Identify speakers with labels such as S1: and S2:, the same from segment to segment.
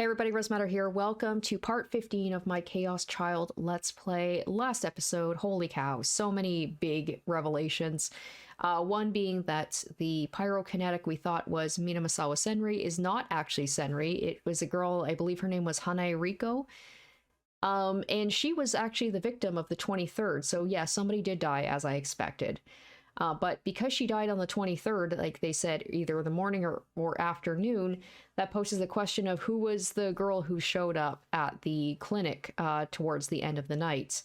S1: Hey everybody, Rosematter here. Welcome to part 15 of my Chaos Child Let's Play. Last episode, holy cow, so many big revelations. One being that the pyrokinetic we thought was Minamasawa Senri is not actually Senri. It was a girl, I believe her name was Hanae Riko. And she was actually the victim of the 23rd. So yeah, somebody did die as I expected. But because she died on the 23rd, like they said, either the morning or afternoon, that poses the question of who was the girl who showed up at the clinic towards the end of the night.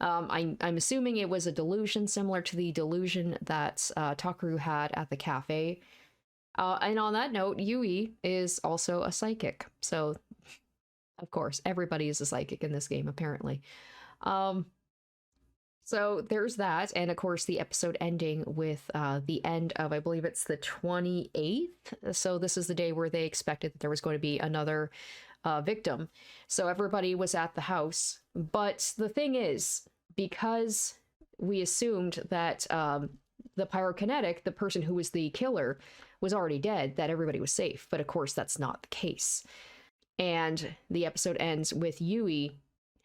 S1: I'm assuming it was a delusion similar to the delusion that Takaru had at the cafe. And on that note, Yui is also a psychic. So, of course, everybody is a psychic in this game, apparently. So there's that, and of course the episode ending with the end of, I believe it's the 28th. So this is the day where they expected that there was going to be another victim. So everybody was at the house. But the thing is, because we assumed that the pyrokinetic, the person who was the killer, was already dead, that everybody was safe. But of course that's not the case. And the episode ends with Yui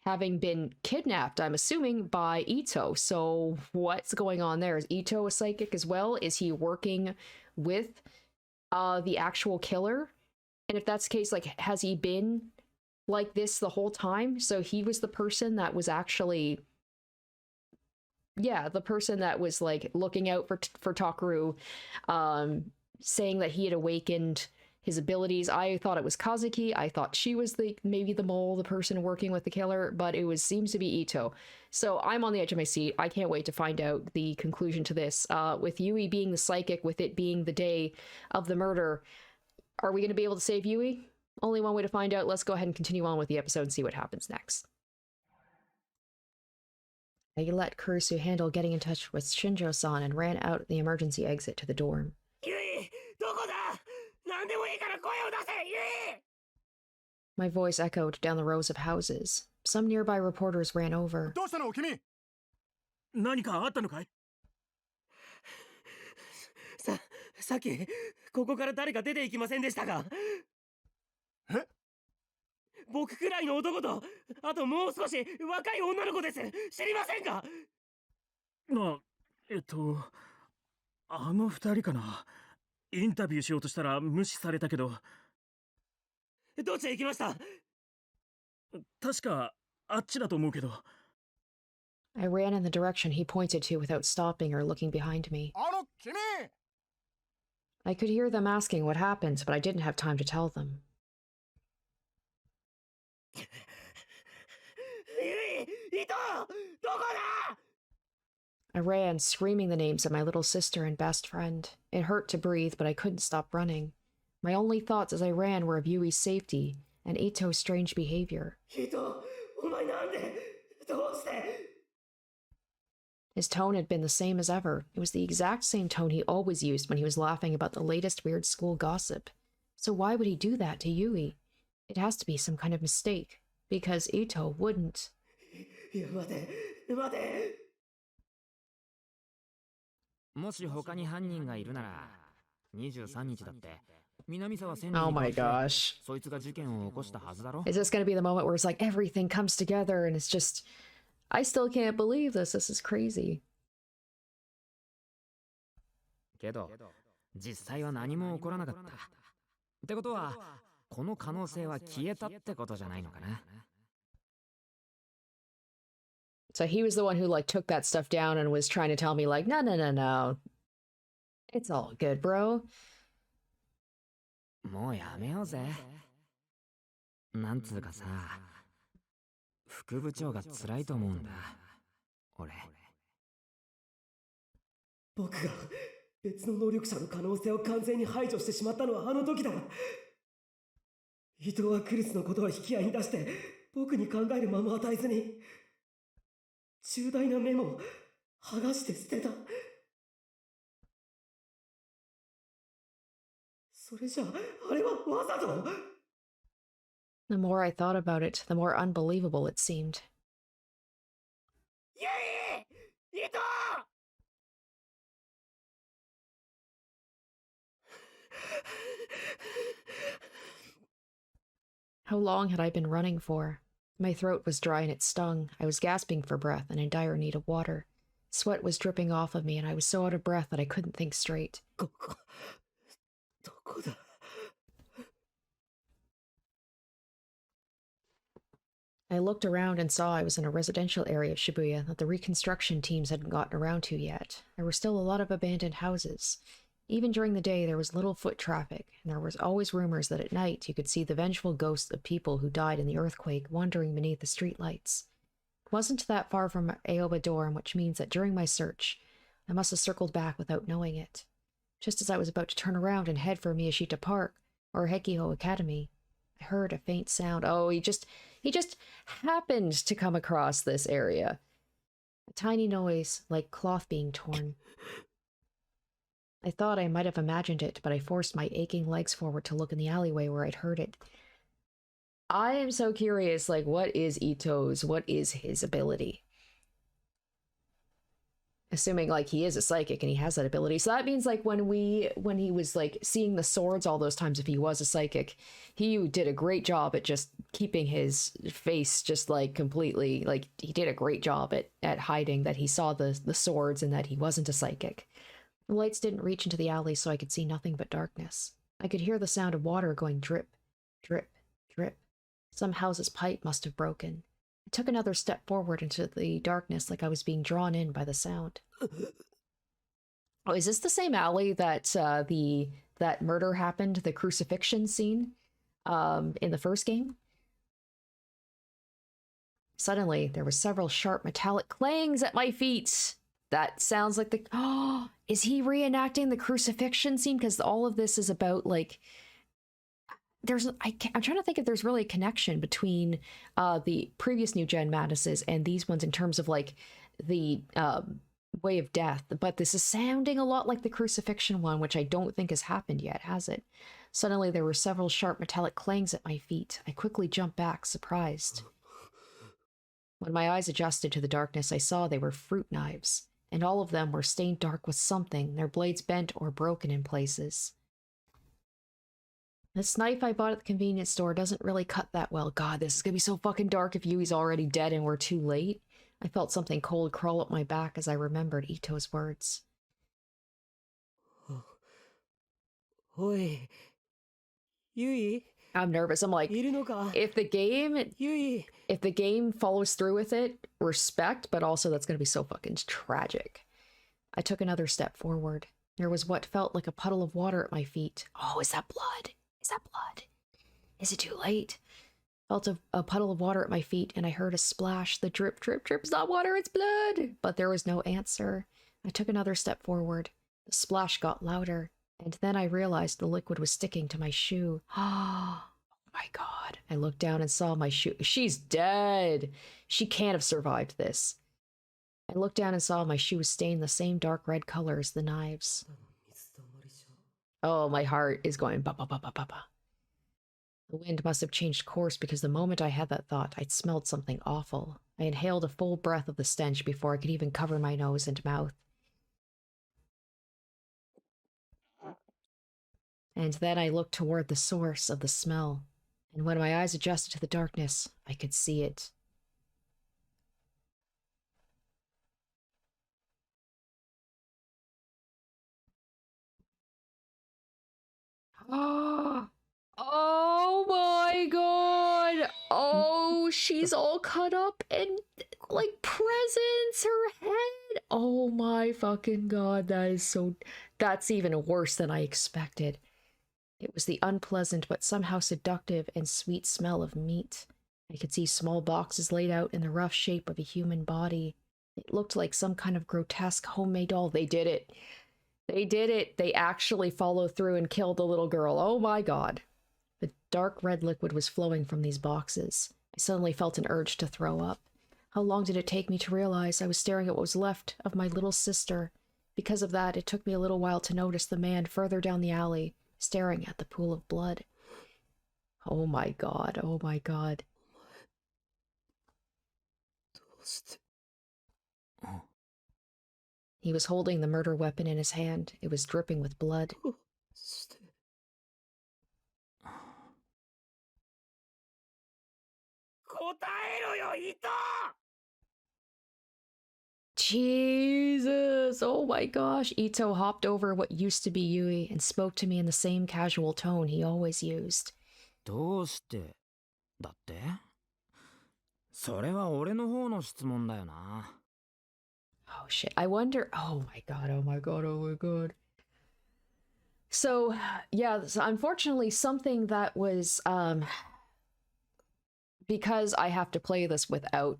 S1: having been kidnapped, I'm assuming, by Ito. So what's going on there? Is Ito a psychic as well? Is he working with the actual killer? And if that's the case, like, has he been like this the whole time? So he was the person that was actually, yeah, the person that was like looking out for Takaru, saying that he had awakened his abilities. I thought it was Kazuki. I thought she was maybe the mole, the person working with the killer, but it seems to be Ito. So I'm on the edge of my seat. I can't wait to find out the conclusion to this. With Yui being the psychic, with it being the day of the murder, are we going to be able to save Yui? Only one way to find out. Let's go ahead and continue on with the episode and see what happens next. I let Kurisu handle getting in touch with Shinjo-san and ran out the emergency exit to the dorm.
S2: Yui!
S1: My voice echoed down the rows of houses. Some nearby reporters ran over. I ran in the direction he pointed to without stopping or looking behind me. I could hear them asking what happened, but I didn't have time to tell them. I ran, screaming the names of my little sister and best friend. It hurt to breathe, but I couldn't stop running. My only thoughts as I ran were of Yui's safety and Ito's strange behavior. His tone had been the same as ever. It was the exact same tone he always used when he was laughing about the latest weird school gossip. So why would he do that to Yui? It has to be some kind of mistake, because Ito wouldn't. Oh my gosh. Is this going to be the moment where it's like everything comes together and it's just... I still can't believe this. This is crazy. So he was the one who like took that stuff down and was trying to tell me like, no. It's all good, bro. The more I thought about it, the more unbelievable it seemed. How long had I been running for? My throat was dry and it stung. I was gasping for breath and in dire need of water. Sweat was dripping off of me and I was so out of breath that I couldn't think straight. I looked around and saw I was in a residential area of Shibuya that the reconstruction teams hadn't gotten around to yet. There were still a lot of abandoned houses. Even during the day, there was little foot traffic, and there was always rumors that at night you could see the vengeful ghosts of people who died in the earthquake wandering beneath the streetlights. It wasn't that far from Aoba Dorm, which means that during my search, I must have circled back without knowing it. Just as I was about to turn around and head for Miyashita Park, or Hekiho Academy, I heard a faint sound. Oh, he just happened to come across this area. A tiny noise, like cloth being torn. I thought I might have imagined it, but I forced my aching legs forward to look in the alleyway where I'd heard it. I am so curious, like, what is what is his ability? Assuming, like, he is a psychic and he has that ability. So that means, like, when he was, like, seeing the swords all those times, if he was a psychic, he did a great job at just keeping his face just, like, completely, like, he did a great job at hiding that he saw the swords and that he wasn't a psychic. The lights didn't reach into the alley, so I could see nothing but darkness. I could hear the sound of water going drip, drip, drip. Some house's pipe must have broken. I took another step forward into the darkness like I was being drawn in by the sound. Oh, is this the same alley that that murder happened, the crucifixion scene in the first game? Suddenly, there were several sharp metallic clangs at my feet. That sounds like the... Oh, is he reenacting the crucifixion scene? Because all of this is about, like... I'm trying to think if there's really a connection between the previous New Gen Madnesses and these ones in terms of, like, the way of death. But this is sounding a lot like the crucifixion one, which I don't think has happened yet, has it? Suddenly, there were several sharp metallic clangs at my feet. I quickly jumped back, surprised. When my eyes adjusted to the darkness, I saw they were fruit knives, and all of them were stained dark with something, their blades bent or broken in places. This knife I bought at the convenience store doesn't really cut that well. God, this is gonna be so fucking dark if Yui's already dead and we're too late. I felt something cold crawl up my back as I remembered Ito's words.
S2: Oi, Yui,
S1: I'm nervous. I'm like, if the game follows through with it, respect, but also that's gonna be so fucking tragic. I took another step forward. There was what felt like a puddle of water at my feet. Oh, is that blood? Is that blood? Is it too late? Felt a puddle of water at my feet, and I heard a splash. The drip, drip, drip is not water, it's blood! But there was no answer. I took another step forward. The splash got louder, and then I realized the liquid was sticking to my shoe. Oh my god. I looked down and saw my shoe. She's dead! She can't have survived this. I looked down and saw my shoe stained the same dark red color as the knives. Oh, my heart is going ba ba ba ba ba ba. The wind must have changed course because the moment I had that thought, I'd smelled something awful. I inhaled a full breath of the stench before I could even cover my nose and mouth. And then I looked toward the source of the smell, and when my eyes adjusted to the darkness, I could see it. Oh my god! Oh, she's all cut up and like presents her head. Oh my fucking god, that's even worse than I expected. It was the unpleasant but somehow seductive and sweet smell of meat. I could see small boxes laid out in the rough shape of a human body. It looked like some kind of grotesque homemade doll. They did it. They did it. They actually followed through and killed the little girl. Oh my god. The dark red liquid was flowing from these boxes. I suddenly felt an urge to throw up. How long did it take me to realize I was staring at what was left of my little sister? Because of that, it took me a little while to notice the man further down the alley, staring at the pool of blood. Oh my god, oh my god. He was holding the murder weapon in his hand. It was dripping with blood.
S2: 答えろよ、糸
S1: Jesus! Oh my gosh. Ito hopped over what used to be Yui and spoke to me in the same casual tone he always used.
S2: どうしてだって？それは俺の方の質問だよな。
S1: Oh shit. I wonder. Oh my god. Oh my god. Oh my god. So, yeah, so unfortunately, something that was, because I have to play this without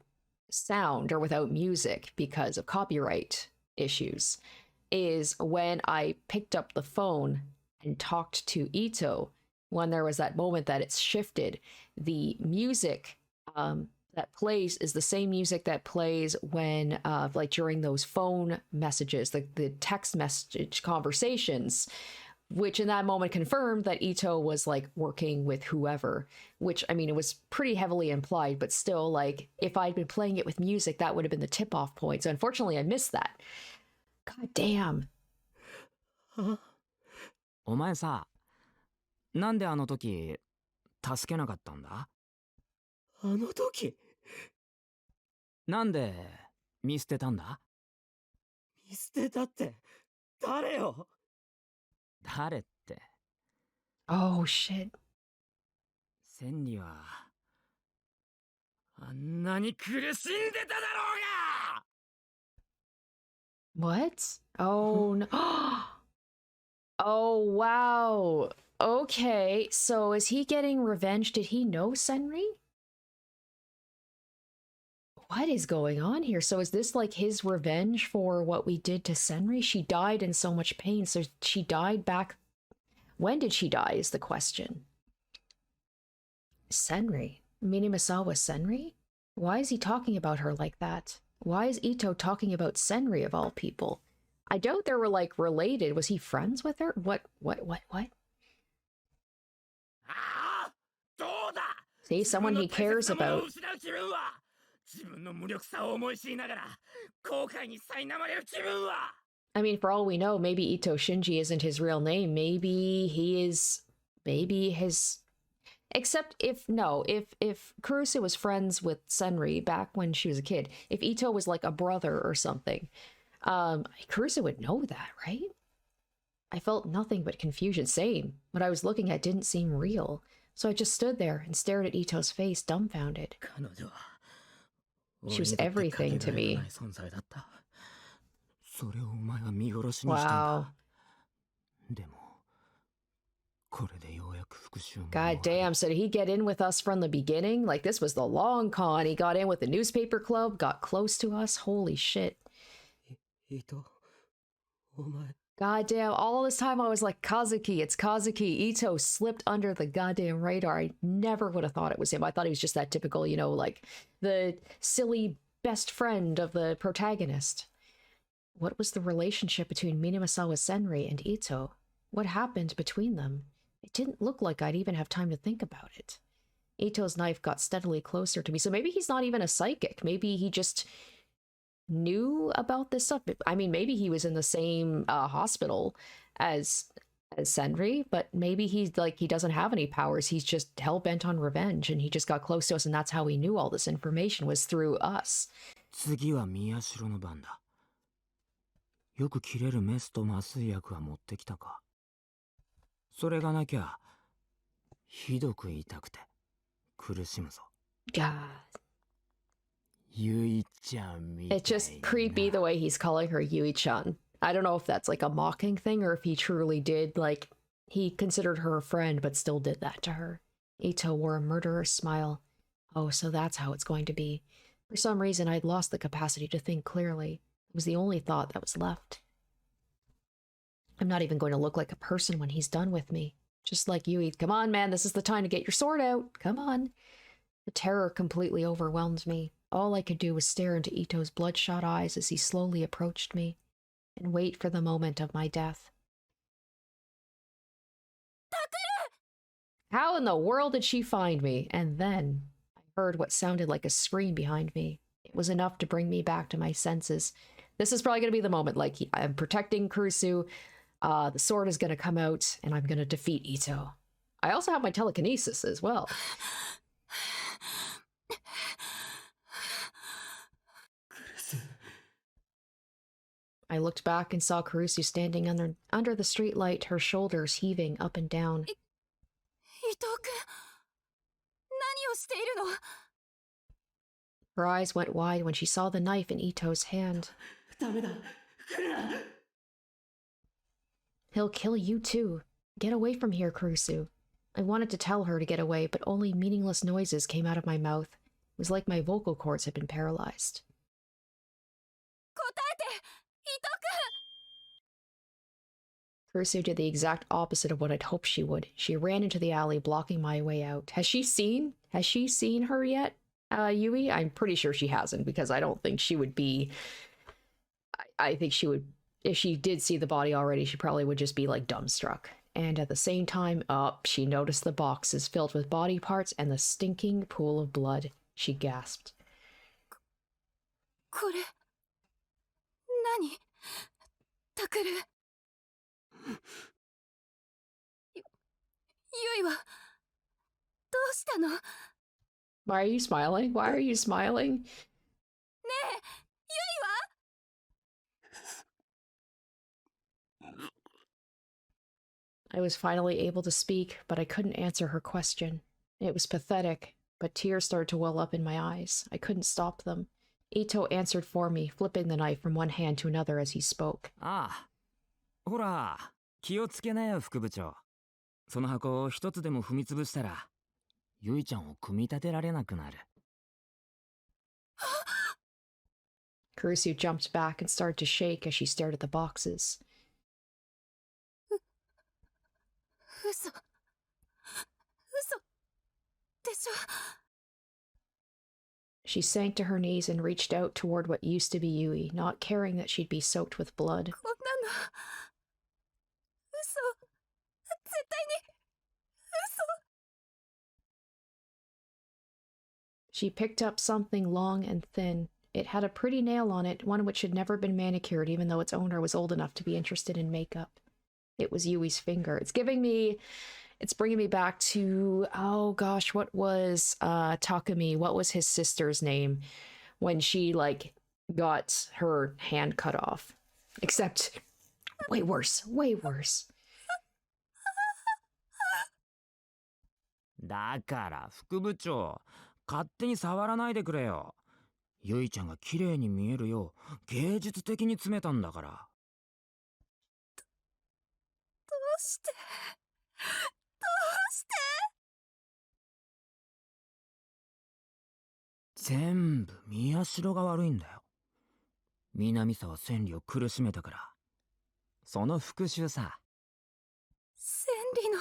S1: sound or without music because of copyright issues, is when I picked up the phone and talked to Ito, when there was that moment that it's shifted, the music that plays is the same music that plays when, like during those phone messages, the text message conversations, which in that moment confirmed that Ito was like working with whoever, which I mean, it was pretty heavily implied, but still, like, if I'd been playing it with music, that would have been the tip off point. So unfortunately, I missed that. God damn.
S2: お前さ、なんであの時助けなかったんだ？あの時なんで見捨てたんだ？見捨てたって誰よ？誰って。
S1: Oh shit.
S2: 千里はあんなに苦しんでただろうが。
S1: What? Oh no. Oh wow. Okay, so is he getting revenge? Did he know Senri? What is going on here? So is this like his revenge for what we did to Senri? She died in so much pain. So she died back. When did she die is the question. Senri? Minamisawa Senri? Why is he talking about her like that? Why is Ito talking about Senri of all people? I doubt they were like related. Was he friends with her? What? See, someone he cares about. I mean, for all we know, maybe Ito Shinji isn't his real name. Maybe he is. Maybe his. Except if Kurusu was friends with Senri back when she was a kid, if Ito was like a brother or something, Kurusu would know that, right? I felt nothing but confusion. Same. What I was looking at didn't seem real. So I just stood there and stared at Ito's face, dumbfounded. She was everything to me. Wow. God damn, so did he get in with us from the beginning? Like, this was the long con. He got in with the newspaper club, got close to us. Holy shit. God damn, all this time I was like, Kazuki, it's Kazuki. Ito slipped under the goddamn radar. I never would have thought it was him. I thought he was just that typical, you know, like the silly best friend of the protagonist. What was the relationship between Minamisawa Senri and Ito? What happened between them? It didn't look like I'd even have time to think about it. Ito's knife got steadily closer to me, so maybe he's not even a psychic. Maybe he just knew about this stuff. I mean, maybe he was in the same hospital as Senri, but maybe he's like, he doesn't have any powers. He's just hell-bent on revenge, and he just got close to us, and that's how he knew all this information was through us.
S2: 次は宮代の番だ。よく切れるメスと麻酔薬は持ってきたか。それがなきゃひどく痛くて苦しむぞ。
S1: God.
S2: Yui-chanみたいな。
S1: It's just creepy the way he's calling her Yui-chan. I don't know if that's like a mocking thing or if he truly did, like, he considered her a friend but still did that to her. Ito wore a murderous smile. Oh, so that's how it's going to be. For some reason, I'd lost the capacity to think clearly. It was the only thought that was left. I'm not even going to look like a person when he's done with me. Just like Yui. Come on, man, this is the time to get your sword out. Come on. The terror completely overwhelmed me. All I could do was stare into Ito's bloodshot eyes as he slowly approached me, and wait for the moment of my death. How in the world did she find me? And then I heard what sounded like a scream behind me. It was enough to bring me back to my senses. This is probably going to be the moment, like, I'm protecting Kurusu, the sword is going to come out, and I'm going to defeat Ito. I also have my telekinesis as well. I looked back and saw Kurusu standing under the streetlight, her shoulders heaving up and down.
S3: 伊藤君、何をしているの？
S1: Her eyes went wide when she saw the knife in Ito's hand.
S4: ダメだ。来るな。
S1: He'll kill you too. Get away from here, Kurusu. I wanted to tell her to get away, but only meaningless noises came out of my mouth. It was like my vocal cords had been paralyzed.
S3: 答えて、伊藤
S1: Kurusu did the exact opposite of what I'd hoped she would. She ran into the alley, blocking my way out. Has she seen her yet, Yui? I'm pretty sure she hasn't, because I don't think she would be... I think she would... If she did see the body already, she probably would just be, like, dumbstruck. And at the same time, she noticed the boxes filled with body parts and the stinking pool of blood. She gasped.
S3: これ、何？タクル。ゆいは、どうしたの？ね
S1: Why are you smiling? Why are you smiling?
S3: え、ゆいは？
S1: I was finally able to speak, but I couldn't answer her question. It was pathetic, but tears started to well up in my eyes. I couldn't stop them. Ito answered for me, flipping the knife from one hand to another as he spoke.
S2: ああ。ほら、気をつけなよ、副部長。その箱を一つでも踏み潰したら、ゆいちゃんを組み立てられなくなる。
S1: Kurusu jumped back and started to shake as she stared at the boxes.
S3: 嘘でしょ。
S1: She sank to her knees and reached out toward what used to be Yui, not caring that she'd be soaked with blood.
S3: こんなの、嘘。絶対に、嘘。
S1: She picked up something long and thin. It had a pretty nail on it, one which had never been manicured, even though its owner was old enough to be interested in makeup. It was Yui's finger. It's bringing me back to, oh gosh, what was Takumi? What was his sister's name when she, like, got her hand cut off? Except, way worse, way worse.
S2: だから副部長、勝手に触らないでくれよ。ゆいちゃんが綺麗に見えるよう芸術的に詰めたんだから。
S3: どうして？どうして？
S2: 全部宮代が悪いんだよ。南沢千里を苦しめたから。その復讐さ。
S3: 千里の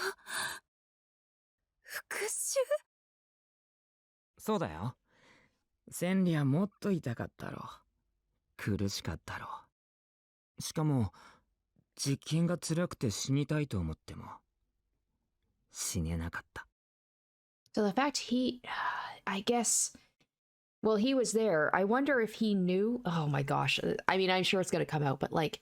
S3: 復讐？
S2: そうだよ。千里はもっと痛かったろう。苦しかったろう。しかも実験が辛くて死にたいと思っても死ねなかった。
S1: So the fact I guess, well, he was there. I wonder if he knew. Oh my gosh. I mean, I'm sure it's going to come out, but like,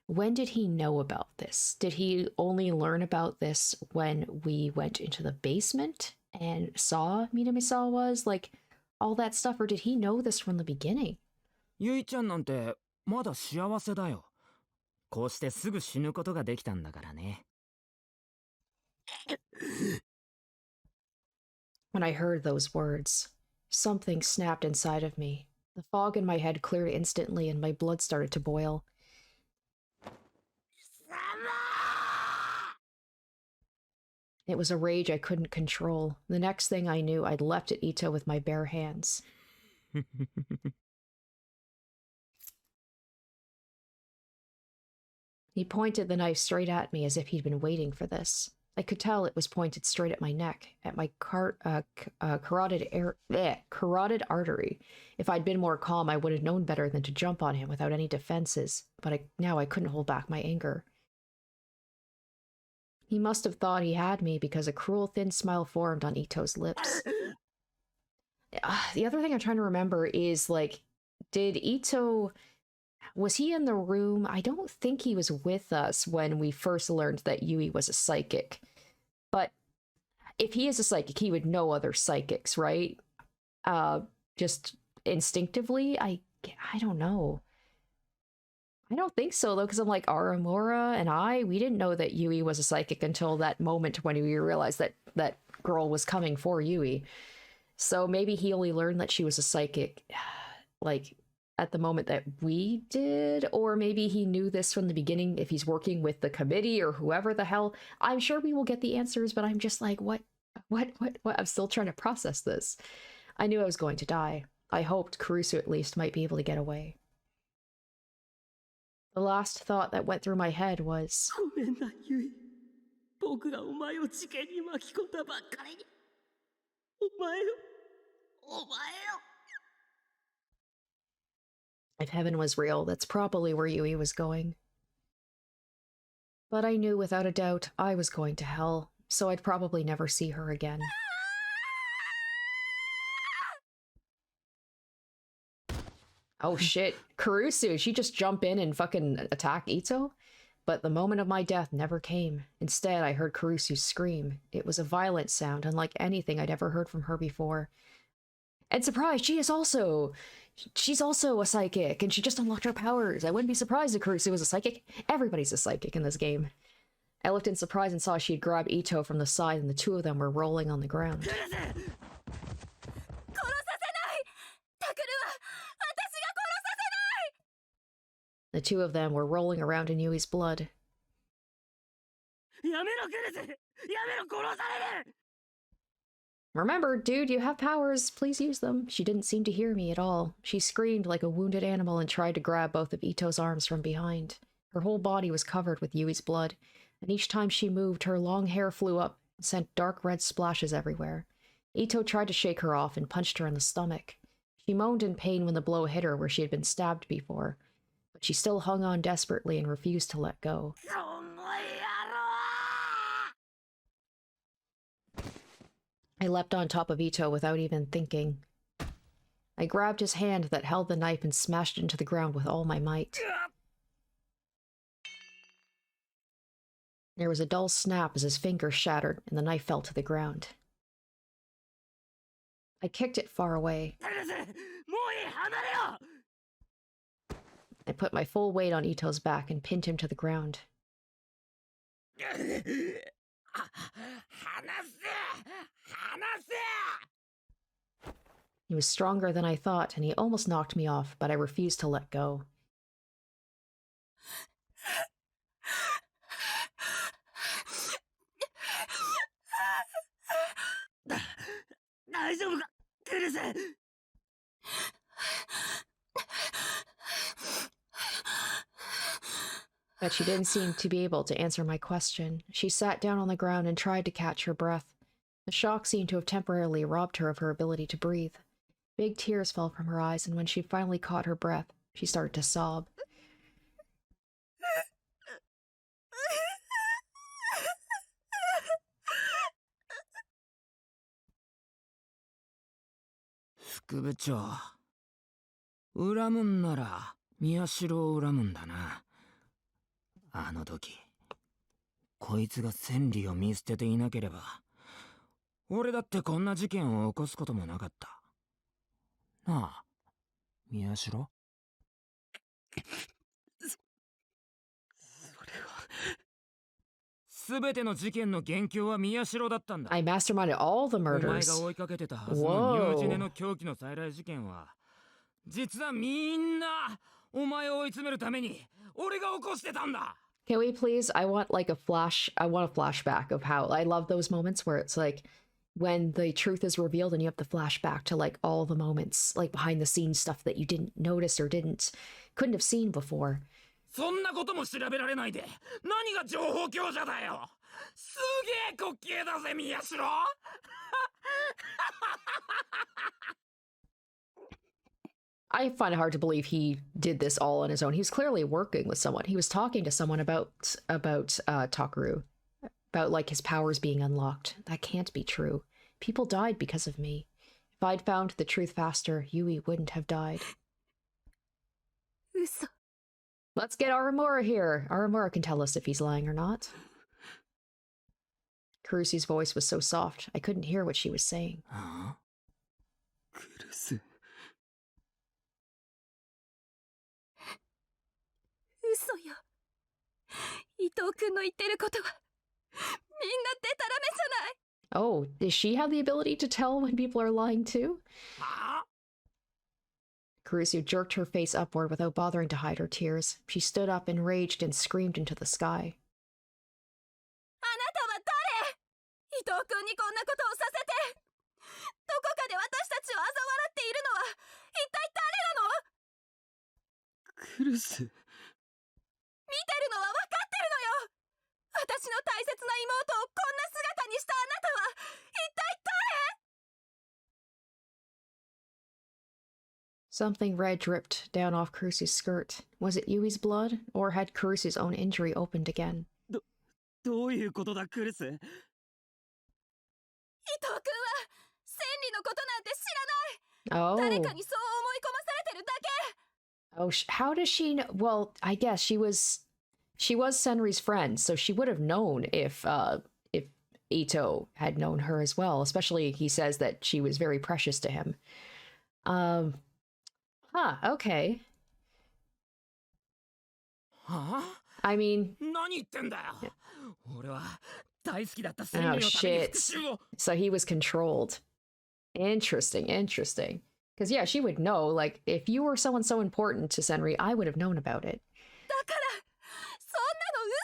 S1: when did he know about this? Did he only learn about this when we went into the basement and saw Minamisawa was like all that stuff, or did he know this from the beginning?
S2: ゆいちゃんなんてまだ幸せだよ。こうしてすぐ死ぬことができたんだからね。
S1: When I heard those words, something snapped inside of me. The fog in my head cleared instantly and my blood started to boil. It was a rage I couldn't control. The next thing I knew, I'd leapt at Ito with my bare hands. He pointed the knife straight at me as if he'd been waiting for this. I could tell it was pointed straight at my neck, at my carotid artery. If I'd been more calm, I would have known better than to jump on him without any defenses, but now I couldn't hold back my anger. He must have thought he had me because a cruel thin smile formed on Ito's lips. The other thing I'm trying to remember is, like, did Ito... Was he in the room? I don't think he was with us when we first learned that Yui was a psychic. But if he is a psychic, he would know other psychics, right? Just instinctively? I don't know. I don't think so, though, because I'm like, Aramura and we didn't know that Yui was a psychic until that moment when we realized that that girl was coming for Yui. So maybe he only learned that she was a psychic, like, at the moment that we did, or maybe he knew this from the beginning if he's working with the committee or whoever the hell. I'm sure we will get the answers, but I'm just like, what? I'm still trying to process this. I knew I was going to die. I hoped Kurusu at least might be able to get away. The last thought that went through my head was,
S4: ごめんな、ユイ。僕がお前を事件に巻き込んだばっかりに。お前を、お前を。
S1: if heaven was real, that's probably where Yui was going. But I knew without a doubt I was going to hell, so I'd probably never see her again. Oh shit, Kurusu, she just jump in and fucking attack Ito? But the moment of my death never came. Instead, I heard Kurusu scream. It was a violent sound, unlike anything I'd ever heard from her before. And surprise, she's also a psychic, and she just unlocked her powers. I wouldn't be surprised if Kurusu was a psychic. Everybody's a psychic in this game. I looked in surprise and saw she had grabbed Ito from the side, and the two of them were rolling on the ground. The two of them were rolling around in Yui's blood.
S4: やめろ、クルス。やめろ、殺される。
S1: Remember, dude, you have powers. Please use them. She didn't seem to hear me at all. She screamed like a wounded animal and tried to grab both of Ito's arms from behind. Her whole body was covered with Yui's blood, and each time she moved, her long hair flew up and sent dark red splashes everywhere. Ito tried to shake her off and punched her in the stomach. She moaned in pain when the blow hit her where she had been stabbed before, but she still hung on desperately and refused to let go. I leapt on top of Ito without even thinking. I grabbed his hand that held the knife and smashed it into the ground with all my might. There was a dull snap as his finger shattered and the knife fell to the ground. I kicked it far away. I put my full weight on Ito's back and pinned him to the ground. He was stronger than I thought, and he almost knocked me off, but I refused to let go. But she didn't seem to be able to answer my question. She sat down on the ground and tried to catch her breath. The shock seemed to have temporarily robbed her of her ability to breathe. Big tears fell from her eyes, and when she finally caught her breath, she started to sob.
S2: Fukubuchou. 恨むんなら宮代を恨むんだな。あの時こいつが千里を見捨てていなければ俺だってこんな事件を起こすこともなかった。なあ、宮代。すべての事件の元凶は宮代だったんだ。
S1: I masterminded all the
S2: お前
S1: murders.
S2: が追いかけてたはずのニュージェネの狂気の再来事件は実はみんなお前を追い詰めるために俺が起こしてたんだ。
S1: Can we please? I want a flashback of how I love those moments where it's like when the truth is revealed and you have the flashback to like all the moments, like behind the scenes stuff that you didn't notice or couldn't have seen before.
S2: そんなことも調べられないで何が情報強者だよ。すげえ滑稽だぜ宮代。
S1: I find it hard to believe he did this all on his own. He was clearly working with someone. He was talking to someone about Takeru, about like his powers being unlocked. That can't be true. People died because of me. If I'd found the truth faster, Yui wouldn't have died.
S3: 嘘。
S1: Let's get Aramura here. Aramura can tell us if he's lying or not. Kurusu's voice was so soft, I couldn't hear what she was saying.
S4: クルス。
S3: 嘘よ。伊藤君の言ってることはみんなデタラメじゃない。
S1: Oh, does she have the ability to tell when people are lying too? Kurusu jerked her face upward without bothering to hide her tears. She stood up, enraged, and screamed into the sky.
S3: あなたは誰？伊藤君にこんなことをさせて。どこかで私たちを嘲笑っているのは一体誰なの？
S4: クルス。
S3: 見てるのは分かってるのよ。私の大切な妹をこんな姿にしたあなたは一体誰？
S1: Something red dripped down off Kurusu's skirt. Was it Yui's blood, or had Kurusu's own injury opened again?
S4: どういうことだ、クルス。
S3: 伊藤君は千里のことなんて知らない。
S1: Oh.
S3: 誰かにそう思い込まされてるだけ。
S1: Oh, how does she know? Well, I guess she was Senri's friend, so she would have known if Ito had known her as well. Especially, he says that she was very precious to him. Okay.
S2: はあ
S1: I mean,
S2: 何言ってんだよ。俺は大好きだった千
S1: oh
S2: 里のために
S1: shit.
S2: 復讐を。
S1: So he was controlled. Interesting. Because yeah, she would know. Like, if you were someone so important to Senri, I would have known about it.
S3: だからそんなの嘘。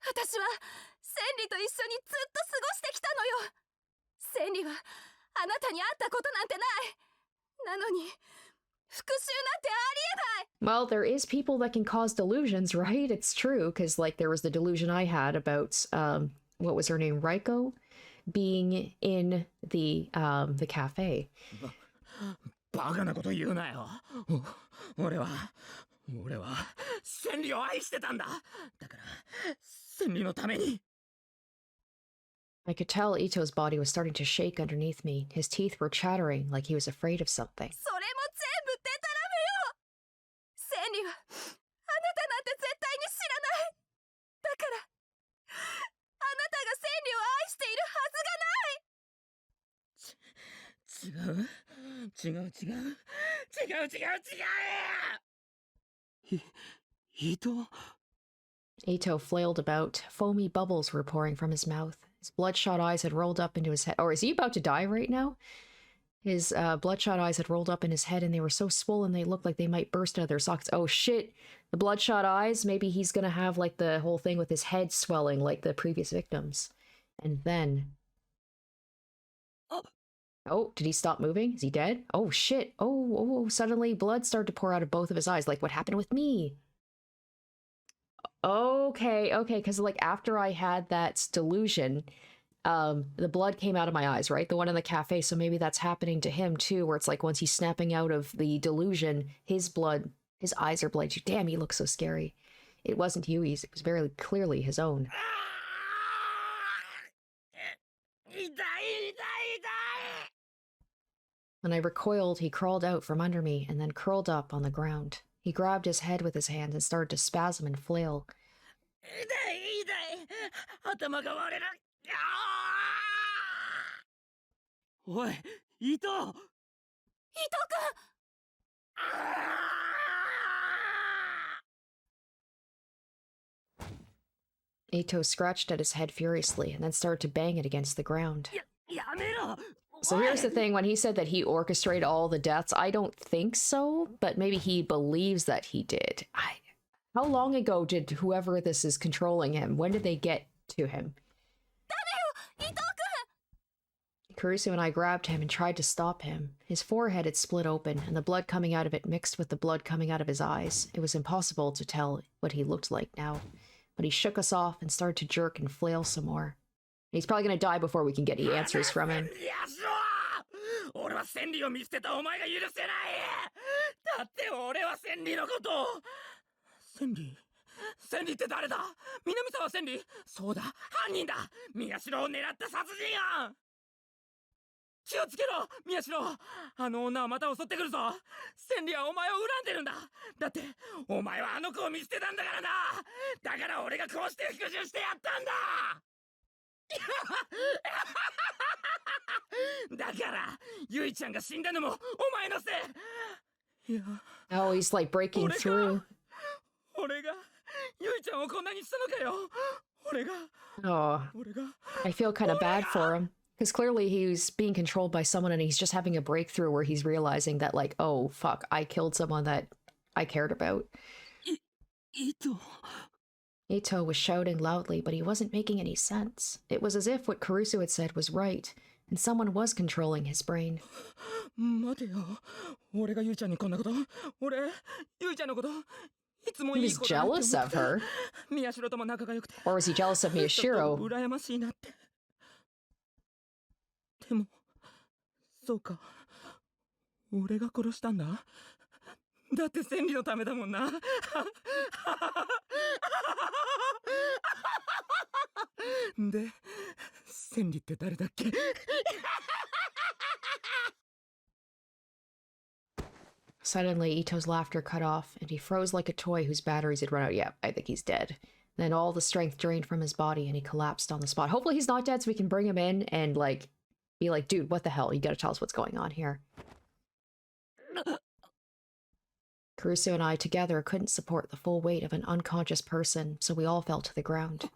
S3: 私は千里と一緒にずっと過ごしてきたのよ。千里はあなたに会ったことなんてない。なのに復讐なんてありえない。
S1: Well, there is people that can cause delusions, right? It's true, because like there was the delusion I had about what was her name, Raiko, being in the cafe.
S2: バカなこと言うなよ。俺は千里を愛してたんだ。だから千里のために。
S1: I could tell Ito's body was starting to shake underneath me. His teeth were chattering like he was afraid of something.
S3: それも全部デタラメよ。千里はあなたなんて絶対に知らない。だからあなたが千里を愛しているはずがない。
S4: 伊藤。
S1: Ito flailed about. Foamy bubbles were pouring from his mouth. His bloodshot eyes had rolled up into his head. Or is he about to die right now? His bloodshot eyes had rolled up in his head and they were so swollen they looked like they might burst out of their sockets. Oh shit! The bloodshot eyes? Maybe he's gonna have like the whole thing with his head swelling like the previous victims. And then... Oh, did he stop moving? Is he dead? Oh shit! Oh, suddenly blood started to pour out of both of his eyes. Like what happened with me? Okay, because like after I had that delusion, the blood came out of my eyes, right? The one in the cafe, so maybe that's happening to him too, where it's like once he's snapping out of the delusion, his eyes are bloody. Damn, he looks so scary. It wasn't Yui's, it was very clearly his own. When I recoiled, he crawled out from under me and then curled up on the ground. He grabbed his head with his hands and started to spasm and flail.
S4: 頭が割れる。おい、伊藤。
S3: 伊藤君。
S1: Ito scratched at his head furiously and then started to bang it against the ground.
S4: やめろ。
S1: So here's the thing, when he said that he orchestrated all the deaths, I don't think so, but maybe he believes that he did. How long ago did whoever this is controlling him, when did they get to him? Kurusu and I grabbed him and tried to stop him. His forehead had split open, and the blood coming out of it mixed with the blood coming out of his eyes. It was impossible to tell what he looked like now. But he shook us off and started to jerk and flail some more. He's probably gonna die before we can get any answers from him.
S2: 俺は千里を見捨てたお前が許せない。だって俺は千里のことを。千里って誰だ？南沢千里？そうだ、犯人だ。宮代を狙った殺人犯。気をつけろ、宮代。あの女はまた襲ってくるぞ。千里はお前を恨んでるんだ。だってお前はあの子を見捨てたんだからな。だから俺がこうして復讐してやったんだ。だからゆいちゃんが死んだのもお前のせい。いや。
S1: Oh, he's like breaking through.
S2: 俺俺がゆいちゃんをこんなにしたのかよ。俺が
S1: Oh,
S2: 俺が
S1: I feel kind of bad for him. Because clearly he's being controlled by someone and he's just having a breakthrough where he's realizing that, like, oh, fuck, I killed someone that I cared about.
S4: 糸
S1: Ito was shouting loudly, but he wasn't making any sense. It was as if what Caruso had said was right, and someone was controlling his brain.
S2: 待てよ。俺がゆいちゃんにこんなこと。俺ゆいちゃんのこといつも
S1: He
S2: いい
S1: was
S2: ことだって思
S1: jealous
S2: っ
S1: of
S2: てた。
S1: her.
S2: 宮代とも仲が良くて
S1: Or was he jealous of
S2: ちょっ
S1: Miyashiro?
S2: と羨ましいなって。でもそうか。俺が殺したんだ。だって千里のためだもんな。で、千里って誰だっけ？
S1: Suddenly, Ito's laughter cut off, and he froze like a toy whose batteries had run out. Yeah, I think he's dead. Then all the strength drained from his body, and he collapsed on the spot. Hopefully he's not dead so we can bring him in and, like, be like, dude, what the hell? You gotta tell us what's going on here. Caruso and I together couldn't support the full weight of an unconscious person, so we all fell to the ground.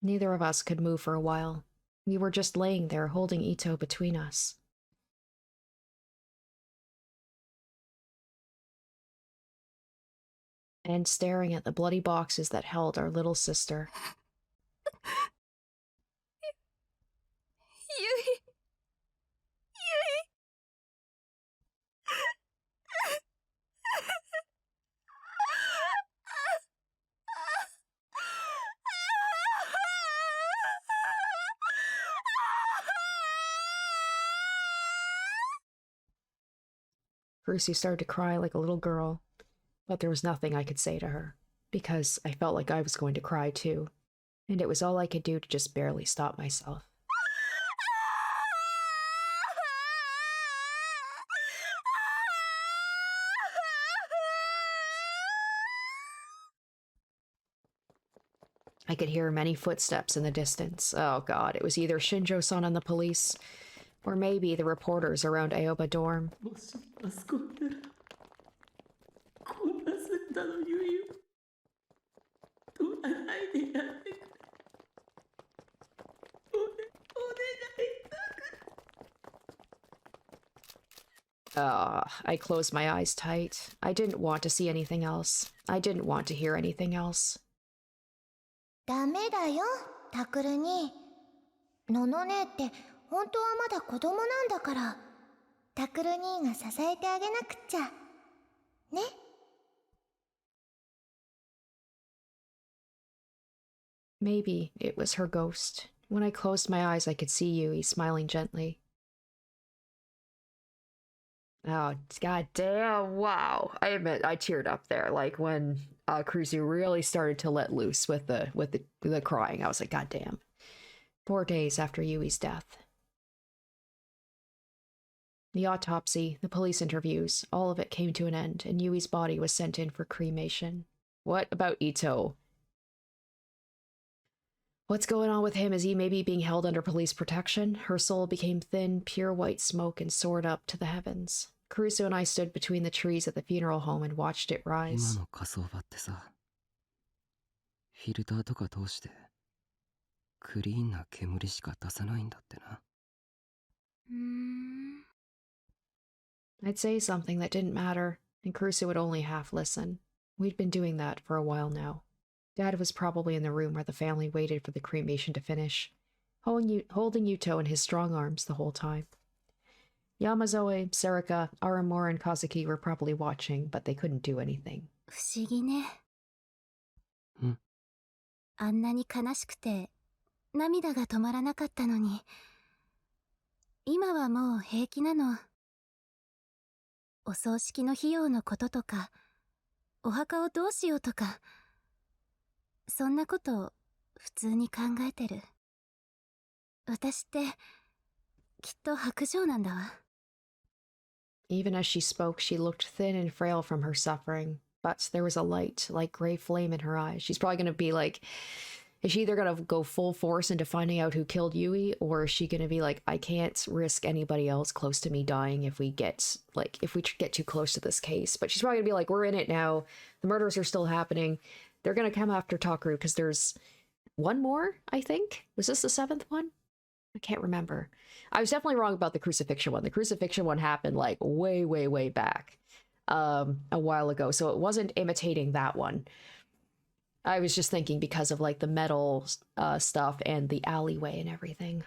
S1: Neither of us could move for a while. We were just laying there, holding Ito between us. And staring at the bloody boxes that held our little sister.
S3: ゆい
S1: Brucey started to cry like a little girl, but there was nothing I could say to her, because I felt like I was going to cry too, and it was all I could do to just barely stop myself. I could hear many footsteps in the distance. Oh god, it was either Shinjo-san and the police, or maybe the reporters around Aoba dorm.
S4: もしあそこならこんな姿のゆいを取らないでやってくれ。お願い。
S1: I closed my eyes tight. I didn't want to see anything else. I didn't want to hear anything else.
S5: ダメだよ、タクル兄。のの姉って本当はまだ子供なんだから、タクル兄が支えてあげなくっちゃ。ね。
S1: Maybe it was her ghost. When I closed my eyes, I could see Yui smiling gently. Oh, goddamn, wow. I admit, I teared up there, like when Cruzy really started to let loose with the crying. I was like, goddamn. 4 days after Yui's death. The autopsy, the police interviews, all of it came to an end, and Yui's body was sent in for cremation. What about Ito? What's going on with him? Is he maybe being held under police protection? Her soul became thin, pure white smoke and soared up to the heavens. Caruso and I stood between the trees at the funeral home and watched it
S6: 今
S1: rise.
S6: の火葬場ってさ、フィルターとか通してクリーンな煙しか出さないんだってな。
S1: I'd say something that didn't matter, and Caruso would only half listen. We'd been doing that for a while now. Dad was probably in the room where the family waited for the cremation to finish, holding Yuto in his strong arms the whole time. Yamazoe, Sarika, Aramura, and Kazuki were probably watching, but they couldn't do anything.
S3: 不思議ね。
S6: ん？
S3: あんなに悲しくて涙が止まらなかったのに、今はもう平気なの。お葬式の費用のこととか、お墓をどうしようとか、そんなこと普通に考えてる。私ってきっと薄情なんだわ。
S1: Even as she spoke, she looked thin and frail from her suffering, but there was a light, like gray flame in her eyes. She's probably going to be like, Is she either gonna go full force into finding out who killed Yui, or is she gonna be like, I can't risk anybody else close to me dying if we get too close to this case? But she's probably gonna be like, we're in it now. The murders are still happening. They're gonna come after Takaru because there's one more, I think. Was this the 7th one? I can't remember. I was definitely wrong about the crucifixion one. The crucifixion one happened like way, way, way back, a while ago. So it wasn't imitating that one. I was just thinking because of like the metal stuff and the alleyway and everything.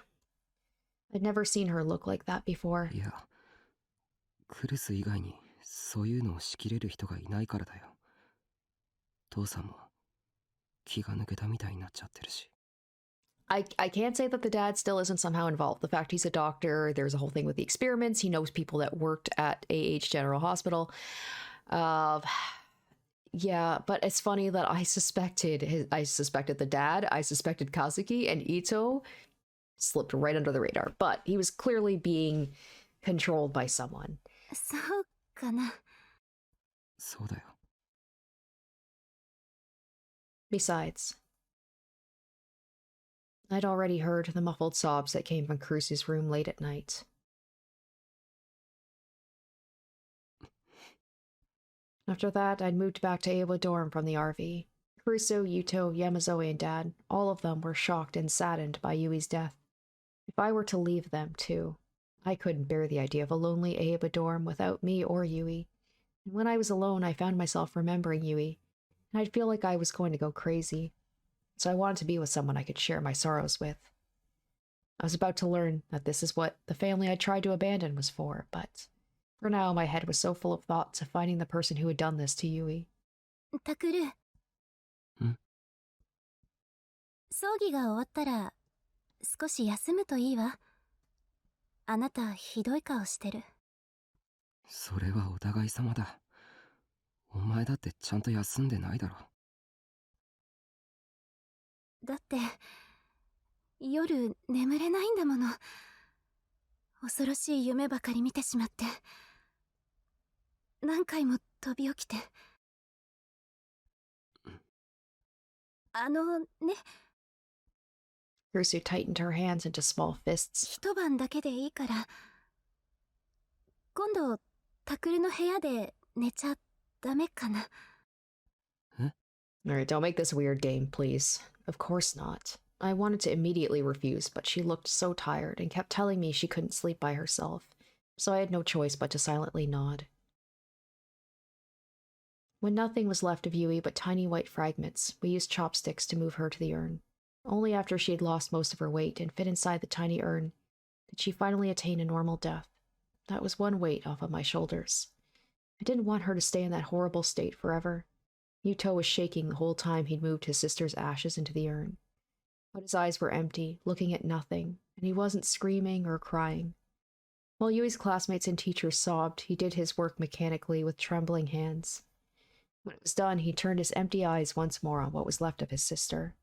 S1: I'd never seen her look like that before.
S6: いや、クルス以外にそういうのを仕切れる人がいないからだよ。父さんも気が抜けたみたいになっちゃってるし。
S1: I can't say that the dad still isn't somehow involved. The fact he's a doctor, there's a whole thing with the experiments. He knows people that worked at AH General Hospital. Yeah, but it's funny that I suspected the dad, I suspected Kazuki, and Ito slipped right under the radar. But he was clearly being controlled by someone.
S3: そうかな。
S6: そうだよ。
S1: Besides, I'd already heard the muffled sobs that came from Cruce's room late at night. After that, I'd moved back to Awa dorm from the RV. Crusoe, Yuto, Yamazoe, and Dad, all of them were shocked and saddened by Yui's death. If I were to leave them, too, I couldn't bear the idea of a lonely Awa dorm without me or Yui. And when I was alone, I found myself remembering Yui, and I'd feel like I was going to go crazy. So I wanted to be with someone I could share my sorrows with. I was about to learn that this is what the family I tried to abandon was for, but for now my head was so full of thoughts of finding the person who had done this to Yui.
S3: タクル。葬儀が終わったら少し休むといいわ。あなたひどい顔してる。
S6: それはお互い様だ。お前だってちゃんと休んでないだろ。
S3: だって夜眠れないんだもの。恐ろしい夢ばかり見てしまって、何回も飛び起きて。ね。
S1: Ursu tightened her hands into small fists.
S3: 一晩だけでいいから、今度タクルの部屋で寝ちゃダメかな。
S1: Alright, don't make this a weird game, please. Of course not. I wanted to immediately refuse, but she looked so tired and kept telling me she couldn't sleep by herself, so I had no choice but to silently nod. When nothing was left of Yui but tiny white fragments, we used chopsticks to move her to the urn. Only after she had lost most of her weight and fit inside the tiny urn did she finally attain a normal death. That was one weight off of my shoulders. I didn't want her to stay in that horrible state forever. Yuto was shaking the whole time he'd moved his sister's ashes into the urn. But his eyes were empty, looking at nothing, and he wasn't screaming or crying. While Yui's classmates and teachers sobbed, he did his work mechanically with trembling hands. When it was done, he turned his empty eyes once more on what was left of his sister.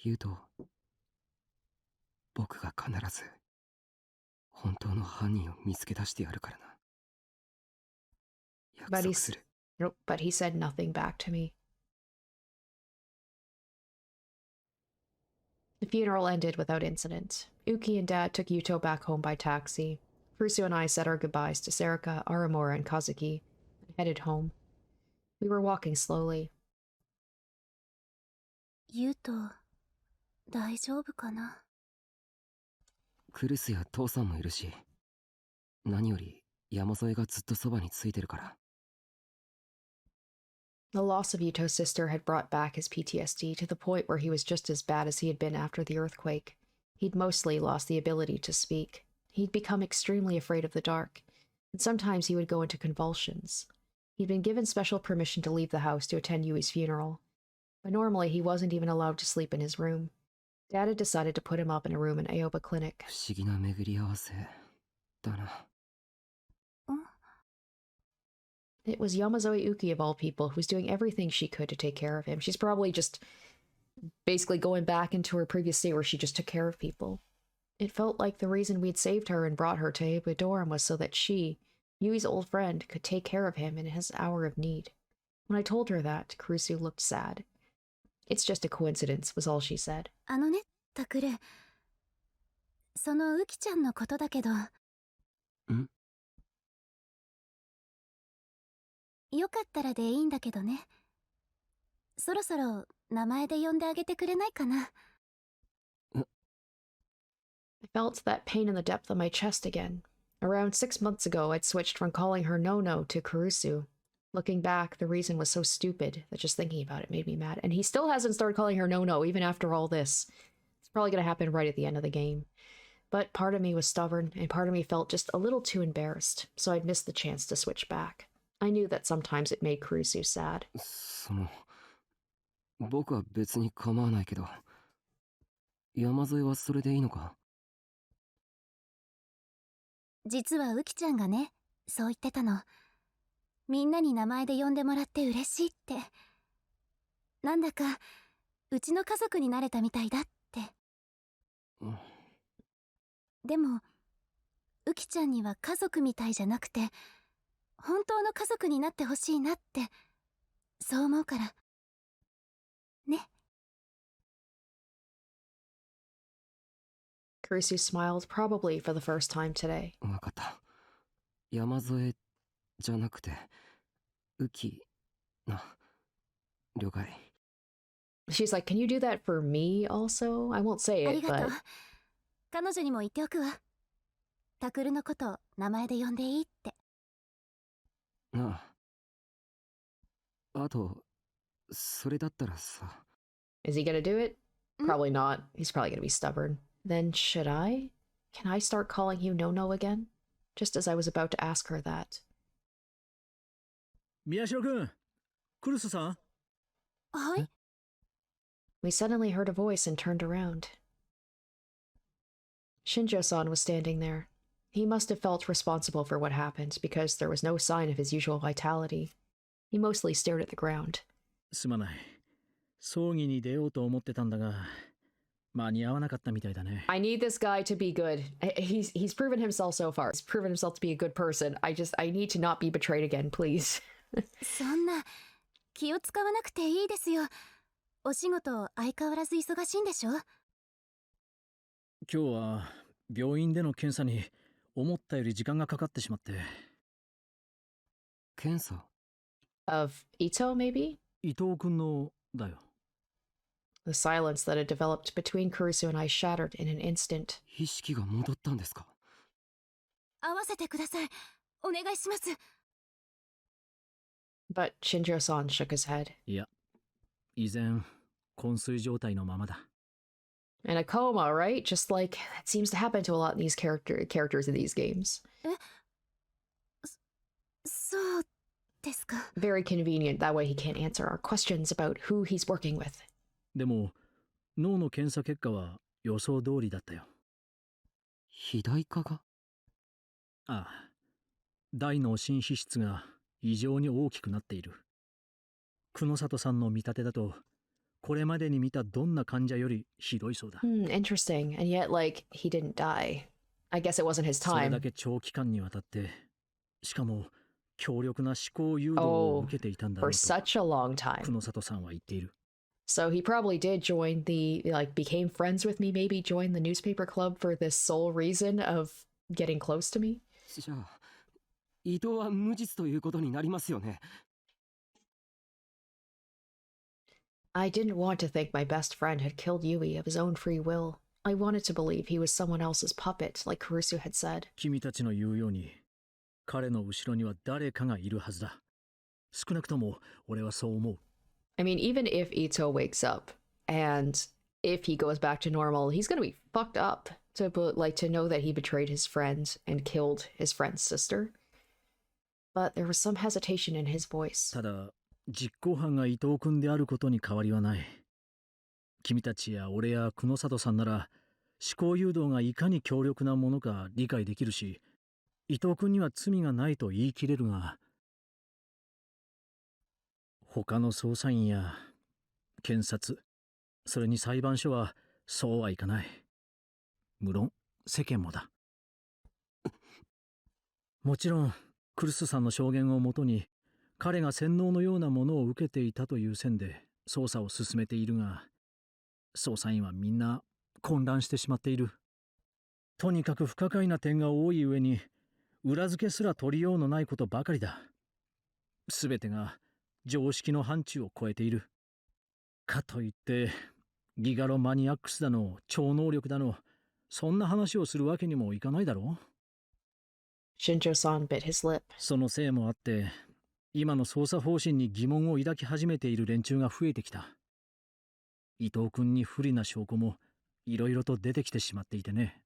S6: ユウト、僕が必ず本当の犯人を見つけ出してやるからな。約束する。
S1: Nope, but he said nothing back to me. The funeral ended without incident. Uki and Dad took Yuto back home by taxi. Furusu and I said our goodbyes to Serika, Aramura, and Kazuki, and headed home. We were walking slowly.
S3: ユウト、大丈夫かな。
S6: クルスや父さんもいるし、何より山添がずっとそばについてるから。
S1: The loss of Yuto's sister had brought back his PTSD to the point where he was just as bad as he had been after the earthquake. He'd mostly lost the ability to speak. He'd become extremely afraid of the dark, and sometimes he would go into convulsions. He'd been given special permission to leave the house to attend Yui's funeral, but normally he wasn't even allowed to sleep in his room. Dad had decided to put him up in a room in Aoba Clinic.
S6: 不思議な巡り合わせだな。
S1: It was Yamazoe Uki, of all people, who was doing everything she could to take care of him. She's probably just basically going back into her previous state where she just took care of people. It felt like the reason we'd saved her and brought her to Aoba Dorm was so that she, Yui's old friend could take care of him in his hour of need. When I told her that, Kurusu looked sad. It's just a coincidence, was all she said.
S3: あのね、タクル。そのウキちゃんのことだけど。よかったらでいいんだけどね。そろそろ名前で呼んであげてくれないかな。
S1: I felt that pain in the depth of my chest again. Around 6 months ago, I'd switched from calling her No-No to Kurusu. Looking back, the reason was so stupid that just thinking about it made me mad. And he still hasn't started calling her No-No, even after all this. It's probably going to happen right at the end of the game. But part of me was stubborn, and part of me felt just a little too embarrassed, so I'd missed the chance to switch back. I knew that sometimes it made Kurusu sad.
S6: 僕は別に構わないけど、山添はそれでいいのか？
S3: 実はウキちゃんがね、そう言ってたの。みんなに名前で呼んでもらって嬉しいって。なんだか、うちの家族になれたみたいだって。でも、ウキちゃんには家族みたいじゃなくて、本当の家族になってほしいなって、そう思うから。ね。
S1: Kurusu smiled, probably for the first time today.
S6: わかった。山添じゃなくて、ウキな。了解。
S1: She's like, can you do that for me also? I won't say
S3: あ
S1: it,
S3: りがとう
S1: but...。
S3: 彼女にも言っておくわ。タクルのこと名前で呼んでいいって。
S6: ああ。あと、それだったらさ。
S1: Is he gonna do it? Probably not. He's probably gonna be stubborn. Then should I? Can I start calling you No-No again? Just as I was about to ask her that.
S7: 宮代くん、クルスさん？
S3: はい。
S1: We suddenly heard a voice and turned around. Shinjo-san was standing there. He must have felt responsible for what happened because there was no sign of his usual vitality. He mostly stared at the ground.
S7: すまない。葬儀に出ようと思ってたんだが、間に合わなかったみたいだね。
S1: I need this guy to be good. He's proven himself so far. He's proven himself to be a good person. I need to not be betrayed again, please.
S3: そんな、気を使わなくていいですよ。お仕事相変わらず忙しいんでしょ？
S7: 今日は病院での検査に思ったより時間がかかってしまって。
S6: 検査？
S1: Of Ito, maybe?
S7: 伊藤くんのだよ。
S1: The silence that had developed between Kurusu and I shattered in an instant.
S6: 意識が戻ったんですか？
S3: 合わせてください。お願いします。
S1: But Shinjo-san shook his head.
S7: いや、依然昏睡状態のままだ。
S1: In a coma, right? Just like that seems to happen to a lot of these characters in these games.
S3: そうですか。
S1: Very convenient. That way he can't answer our questions about who he's working with.
S7: でも脳の検査結果は予想通りだったよ。
S6: 肥大化が？
S7: ああ、大脳新皮質が異常に大きくなっている。久野里さんの見立てだと、これまでに見たどんな患者よりひどいそうだ。
S1: Interesting. And yet, like, he didn't die. I guess it wasn't his
S7: それ
S1: time.
S7: だけ長期間にわたって、しかも強力な思考誘導を受けていたんだろ
S1: For
S7: うと、
S1: such a long time.
S7: 久野里さんは言っている。
S1: So he probably did join became friends with me, maybe join the newspaper club for this sole reason of getting close to me.
S6: じゃあ、伊藤は無実ということになりますよね。
S1: I didn't want to think my best friend had killed Yui of his own free will. I wanted to believe he was someone else's puppet, like Kurusu had said.
S7: 君たちの言うように、彼の後ろには誰かがいるはずだ。少なくとも俺はそう思う。
S1: I mean, even if Ito wakes up and if he goes back to normal, he's gonna be fucked up to know that he betrayed his friend and killed his friend's sister. But there was some hesitation in his voice.
S7: ただ、実行犯が伊藤君であることに変わりはない。君たちや俺や久野里さんなら、思考誘導がいかに強力なものか理解できるし、伊藤君には罪がないと言い切れるが、他の捜査員や検察、それに裁判所はそうはいかない。無論世間もだ。もちろんクルスさんの証言をもとに彼が洗脳のようなものを受けていたという線で捜査を進めているが、捜査員はみんな混乱してしまっている。とにかく不可解な点が多い上に、裏付けすら取りようのないことばかりだ。すべてが常識の範疇を超えている。かといってギガロマニアックスだの超能力だの、そんな話をするわけにもいかないだろう。
S1: Shinjo-san bit his lip.
S7: そのせいもあって今の捜査方針に疑問を抱き始めている連中が増えてきた。伊藤君に不利な証拠もいろいろと出てきてしまっていてね。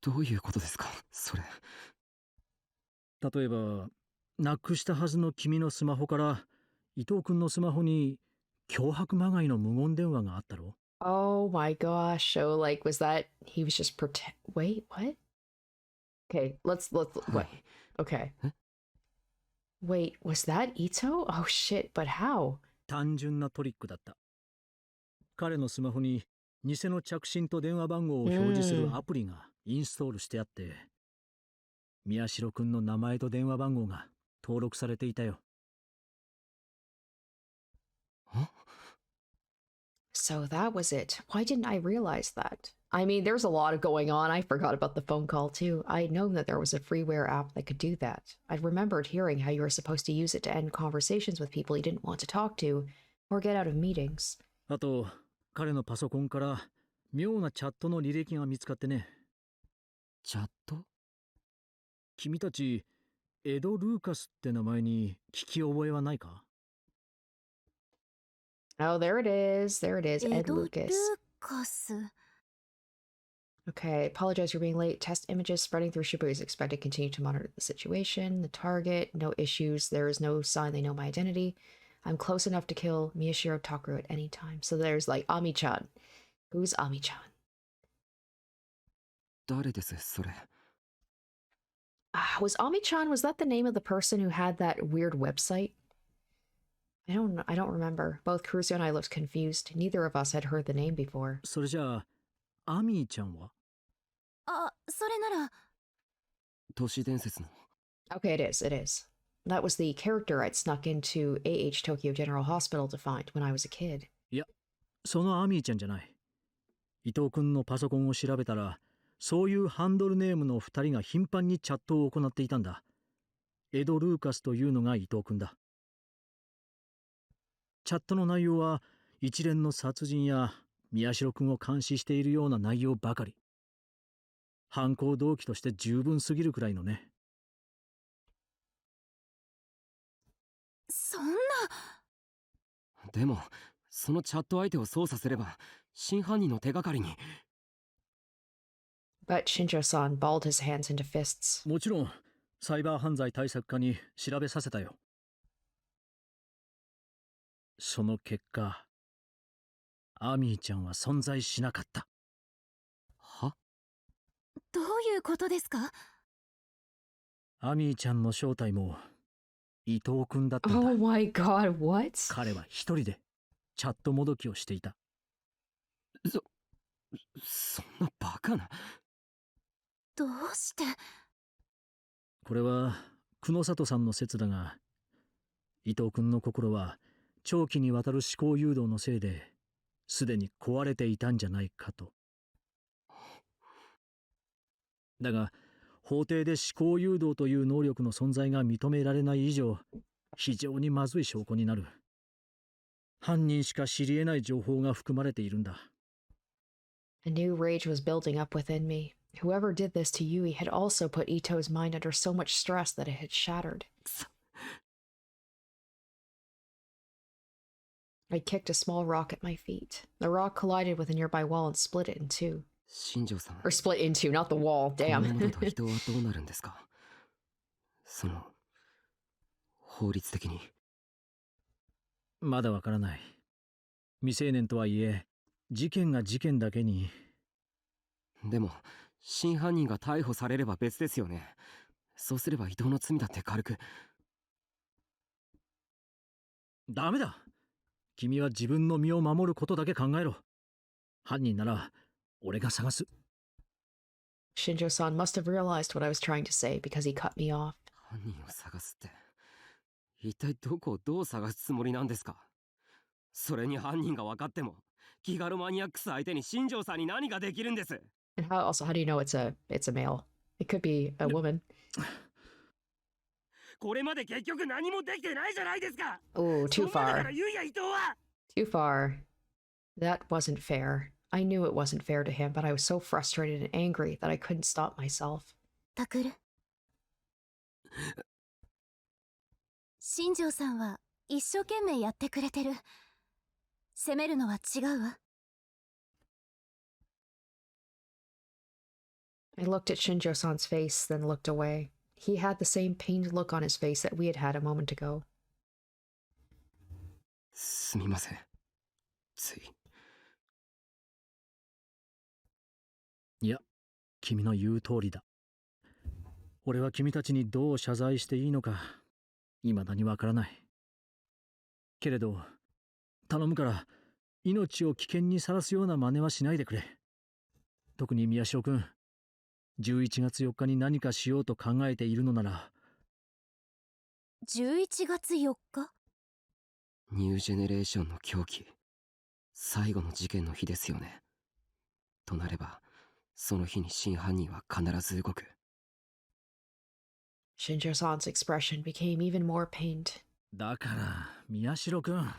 S6: どういうことですか、それ。
S7: 例えばなくしたはずの君のスマホから伊藤君のスマホに脅迫まがいの無言電話があったろ。
S1: Oh my gosh. So like was that he was just pretend wait, what? Okay, let's what? Okay. Wait, was that Ito? Oh shit, but how?
S7: 単純なトリックだった。彼のスマホに偽の着信と電話番号を表示するアプリがインストールしてあって、宮代くんの名前と電話番号が登録されていたよ。
S1: So that was it. Why didn't I realize that? I mean, there's a lot of going on. I forgot about the phone call too. I'd known that there was a freeware app that could do that. I'd remembered hearing how you were supposed to use it to end conversations with people you didn't want to talk to or get out of meetings.
S7: あと彼のパソコンから妙なチャットの履歴が見つかってね。
S6: チャット？
S7: 君たちエド・ルーカスって名前に聞き覚えはないか？
S1: Oh, there it is. There it is. Ed Lucas.
S3: カス。
S1: Okay, apologize for being late. Test images spreading through Shibuya is expected. Continue to monitor the situation. The target, no issues. There is no sign they know my identity. I'm close enough to kill Miyashiro Takeru at any time. So there's like Ami-chan. Who's Ami-chan?
S6: 誰ですそれ。
S1: Was Ami-chan, was that the name of the person who had that weird website? I don't remember. Both Kurusu and I looked confused. Neither of us had heard the name before.
S7: それじゃあアミーちゃんは？
S3: あ、それなら。
S6: 都市伝説の。
S1: Okay, it is. It is. That was the character I'd snuck into AH Tokyo General Hospital to find when I was a kid.
S7: いや、そのアミーちゃんじゃない。伊藤君のパソコンを調べたら、そういうハンドルネームの2人が頻繁にチャットを行っていたんだ。エド・ルーカスというのが伊藤君だ。チャットの内容は一連の殺人や宮代君を監視しているような内容ばかり。犯行動機として十分すぎるくらいのね。
S3: そんな。
S6: でもそのチャット相手を操作すれば真犯人の手がかりに。
S1: But Shinjo-san balled his hands into fists.
S7: もちろんサイバー犯罪対策課に調べさせたよ。その結果、アミーちゃんは存在しなかった。
S6: は？
S3: どういうことですか？
S7: アミーちゃんの正体も伊藤君だったんだ。
S1: Oh my god, what?
S7: 彼は一人でチャットもどきをしていた。
S6: そんなバカな。
S3: どうして？
S7: これは久野里さんの説だが、伊藤君の心は長期にわたる思考誘導のせいですでに壊れていたんじゃないかと。だが法廷で思考誘導という能力の存在が認められない以上、非常にまずい証拠になる。犯人しか知り得ない情報が含まれているんだ。
S1: A new rage was building up within me. Whoever did this to Yui had also put Ito's mind under so much stress that it had shattered. I kicked a small rock at my feet. The rock collided with a nearby wall and split it in two.
S6: 新庄さん。
S1: Or split into, not the wall.
S6: この
S1: Damn.
S6: ままだと人はどうなるんですか？その法律的に。
S7: まだわからない。未成年とはいえ、事件が事件だけに。
S6: でも真犯人が逮捕されれば別ですよね。そうすれば伊藤の罪だって軽く。
S7: ダメだ。君は自分の身を守ることだけ考えろ。犯人なら俺が探す。
S1: Shinjo-san must have realized what I was trying to say because he cut me off.
S6: 犯人を探すって、一体どこをどう探すつもりなんですか？それに犯人が分かっても、気軽マニアックス相手に新庄さんに何ができるんです？
S1: And how do you know it's a male? It could be a woman.
S6: これまで結局何もできてないじゃないですか。
S1: Ooh,
S6: そ
S1: too
S6: んなだか
S1: far.
S6: らユイや伊藤は
S1: Too far. That wasn't fair. I knew it wasn't fair to him, but I was so frustrated and angry that I couldn't stop myself.
S3: タクル。新庄さんは一生懸命やってくれてる。責めるのは違うわ。
S1: I looked at Shinjo-san's face, then looked away. He had the same pained look on his face that we had had a moment ago.
S6: すみません。つい。
S7: いや、君の言う通りだ。俺は君たちにどう謝罪していいのか、未だにわからない。けれど、頼むから、命を危険にさらすような真似はしないでくれ。特に宮代くん、11月4日に何かしようと考えているのなら。
S3: 11月4日？
S6: ニュージェネレーションの狂気、最後の事件の日ですよね。となれば、その日に真犯人は必ず動く。
S1: Shinjo-san's expression became even more pained.
S7: だから、宮代くん。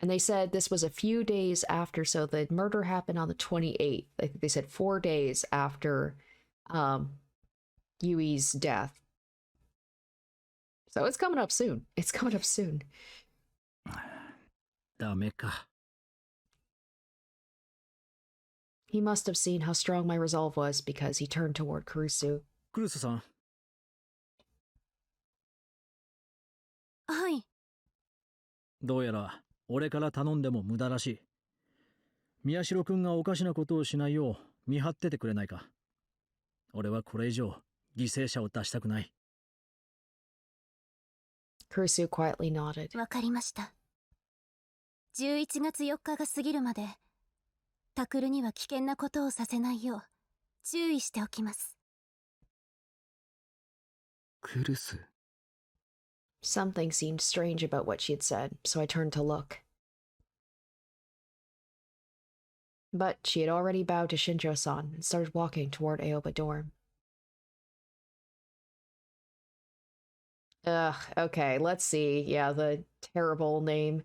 S1: And they said this was a few days after, so the murder happened on the 28th. I think they said 4 days after Yui's death. So it's coming up soon. It's coming up soon.
S7: ダメか。
S1: He must have seen how strong my resolve was because he turned toward Kurusu.
S7: クルスさん。
S3: はい。
S7: どうやら俺から頼んでも無駄らしい。宮代くんがおかしなことをしないよう見張っててくれないか。俺はこれ以上犠牲者を出したくない。
S1: Kurusu quietly nodded.
S3: わかりました。11月4日が過ぎるまで、タクルには危険なことをさせないよう注意しておきます。
S6: クルス。
S1: Something seemed strange about what she had said, so I turned to look. But she had already bowed to Shinjo-san and started walking toward Aoba dorm. Ugh, okay, let's see. Yeah, the terrible name.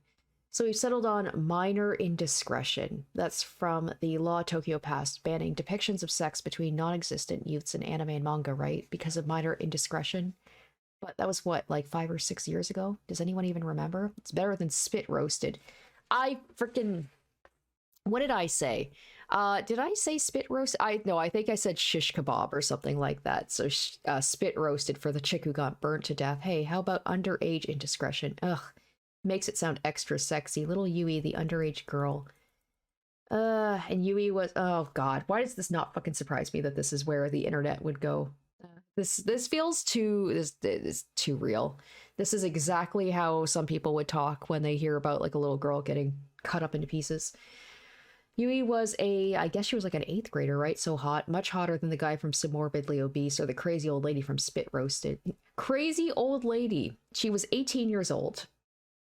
S1: So we've settled on minor indiscretion. That's from the Law Tokyo passed, banning depictions of sex between non-existent youths in anime and manga, right? Because of minor indiscretion. But that was what, like 5 or 6 years ago? Does anyone even remember? It's better than spit roasted. I freaking... What did I say? Did I say spit roast? No, I think I said shish kebab or something like that. So spit roasted for the chick who got burnt to death. Hey, how about underage indiscretion? Ugh. Makes it sound extra sexy. Little Yui, the underage girl. And Yui was... Oh, God. Why does this not fucking surprise me that this is where the internet would go? This feels too... This is too real. This is exactly how some people would talk when they hear about, like, a little girl getting cut up into pieces. Yui was I guess she was like an 8th grader, right? So hot. Much hotter than the guy from So Morbidly Obese or the crazy old lady from Spit Roasted. Crazy old lady. She was 18 years old.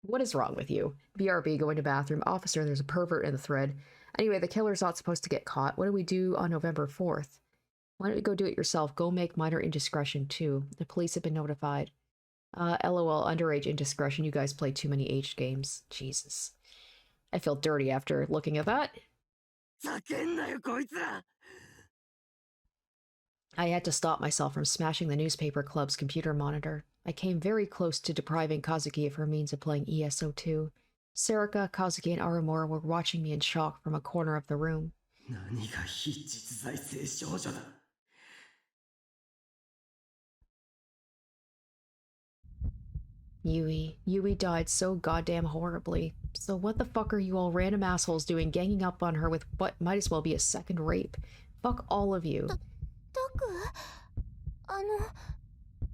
S1: What is wrong with you? BRB, go into bathroom. Officer, there's a pervert in the thread. Anyway, the killer's not supposed to get caught. What do we do on November 4th? Why don't you go do it yourself? Go make minor indiscretion, too. The police have been notified. LOL, underage indiscretion. You guys play too many aged games. Jesus. I feel dirty after looking at that. I had to stop myself from smashing the newspaper club's computer monitor. I came very close to depriving Kazuki of her means of playing ESO2. Sarika, Kazuki, and Aramura were watching me in shock from a corner of the room. Yui died so goddamn horribly. So what the fuck are you all random assholes doing ganging up on her with what might as well be a second rape? Fuck all of you.
S3: タク、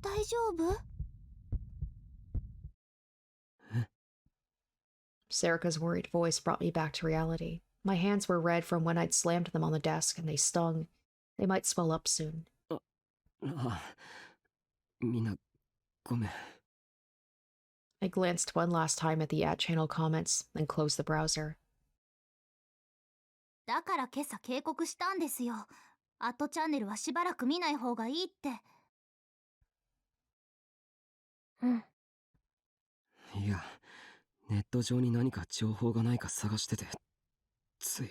S3: 大丈夫？
S1: Sarika's worried voice brought me back to reality. My hands were red from when I'd slammed them on the desk, and they stung. They might swell up soon.
S6: ああ、みんなごめん。
S1: I glanced one last time at the @channel comments, then closed the browser.
S3: だから今朝警告したんですよ。アットチャンネルはしばらく見ない方がいいって。
S5: うん。
S6: いや、ネット上に何か情報がないか探してて、つい。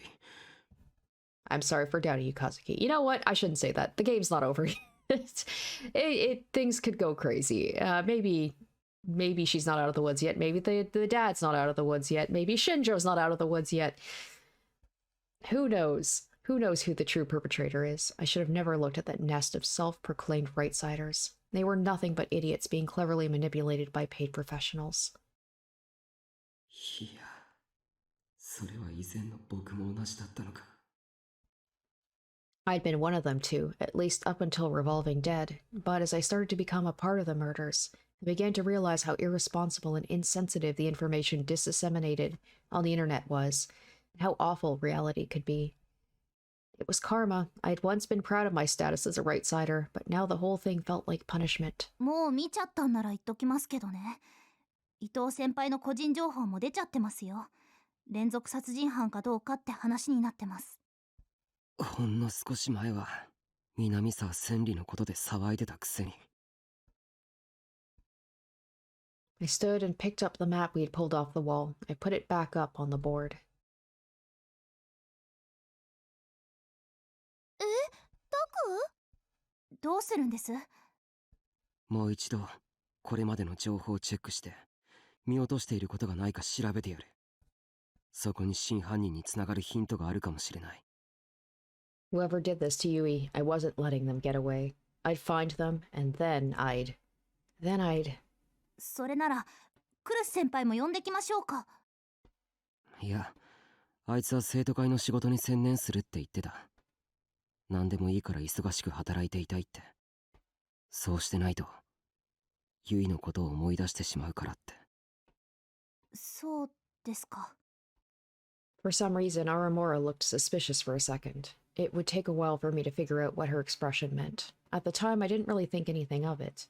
S1: I'm sorry for doubting you, Kazuki. You know what? I shouldn't say that. The game's not over. Things could go crazy. Maybe she's not out of the woods yet. Maybe the dad's not out of the woods yet. Maybe Shinjo's not out of the woods yet. Who knows? Who knows who the true perpetrator is? I should have never looked at that nest of self-proclaimed right-siders. They were nothing but idiots being cleverly manipulated by paid professionals.
S6: いや、それは以前の僕も同じだったのか。
S1: I'd been one of them too, at least up until Revolving Dead, but as I started to become a part of the murders, I began to realize how irresponsible and insensitive the information disseminated on the internet was, and how awful reality could be. It was karma. I had once been proud of my status as a right-sider, but now the whole thing felt like punishment.
S3: もう見ちゃったんなら言っときますけどね。伊藤先輩の個人情報も出ちゃってますよ。連続殺人犯かどうかって話になってます。
S6: ほんの少し前は南沢千里のことで騒いでたくせに。
S1: I stood and picked up the map we had pulled off the wall. I put it back up on the board.
S3: タク？どうするんです？
S6: もう一度これまでの情報をチェックして見落としていることがないか調べてやる。そこに真犯人につながるヒントがあるかもしれない。
S1: Whoever did this to Yui, I wasn't letting them get away. I'd find them, and then I'd...
S3: それならクルス先輩も呼んできましょうか。
S6: いや、あいつは生徒会の仕事に専念するって言ってた。何でもいいから忙しく働いていたいって。そうしてないとユイのことを思い出してしまうからって。
S3: そうですか。
S1: For some reason, Aramora looked suspicious for a second. It would take a while for me to figure out what her expression meant. At the time, I didn't really think anything of it.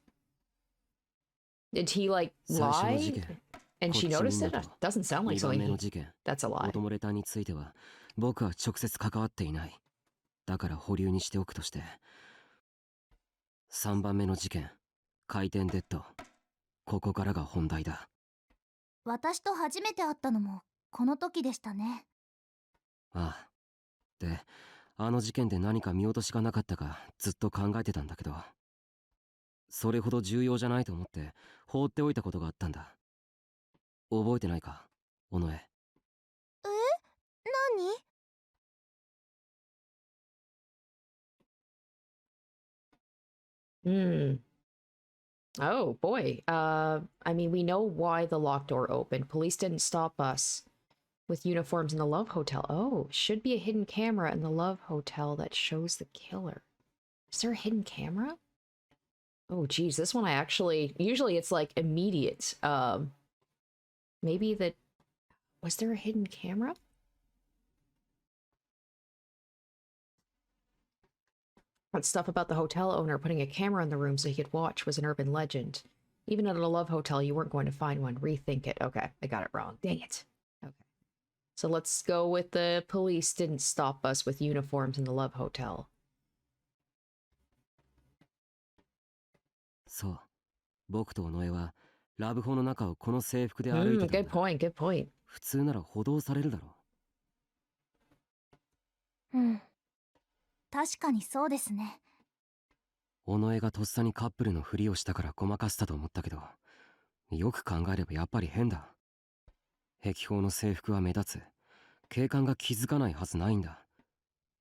S1: Did he, like, lie? And she noticed it? Doesn't sound like something. That's a lie.
S6: オトモレタについては僕は直接関わっていない。だから保留にしておくとして。3番目の事件、回転デッド。ここからが本題だ。
S3: 私と初めて会ったのもこの時でしたね。
S6: ああ。で、あの事件で何か見落としがなかったかずっと考えてたんだけど、それほど重要じゃないと思って放っておいたことがあったんだ。覚えてないか、尾上。
S3: 何？Oh,
S1: boy. I mean, we know why the locked door opened. Police didn't stop us with uniforms in the Love Hotel. Oh, should be a hidden camera in the Love Hotel that shows the killer. Is there a hidden camera? Oh, geez, this one I actually... Usually it's, like, immediate. Maybe that... Was there a hidden camera? That stuff about the hotel owner putting a camera in the room so he could watch was an urban legend. Even at a Love Hotel, you weren't going to find one. Rethink it. Okay, I got it wrong. Dang it. Okay. So let's go with the police didn't stop us with uniforms in the Love Hotel.
S6: そう。僕と尾上はラブホの中をこの制服で歩いてたんだ。
S1: Good point, good point.
S6: 普通なら補導されるだろ
S3: うん。確かにそうですね。
S6: う。尾上がとっさにカップルのふりをしたからごまかしたと思ったけど、よく考えればやっぱり変だ。壁法の制服は目立つ。警官が気づかないはずないんだ。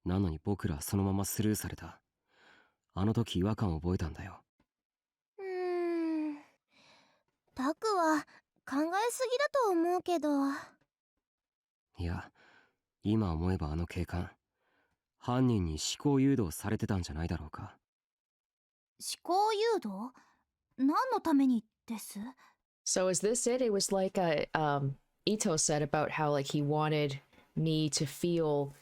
S6: なのに僕らはそのままスルーされた。あの時違和感を覚えたんだよ。
S5: タクは考えすぎだと思うけど。
S6: いや、今思えばあの警官、犯人に思考誘導されてたんじゃないだろうか。
S3: 思考誘導？何のためにです？
S1: So is this it? It was like Ito said about how like he wanted me to feel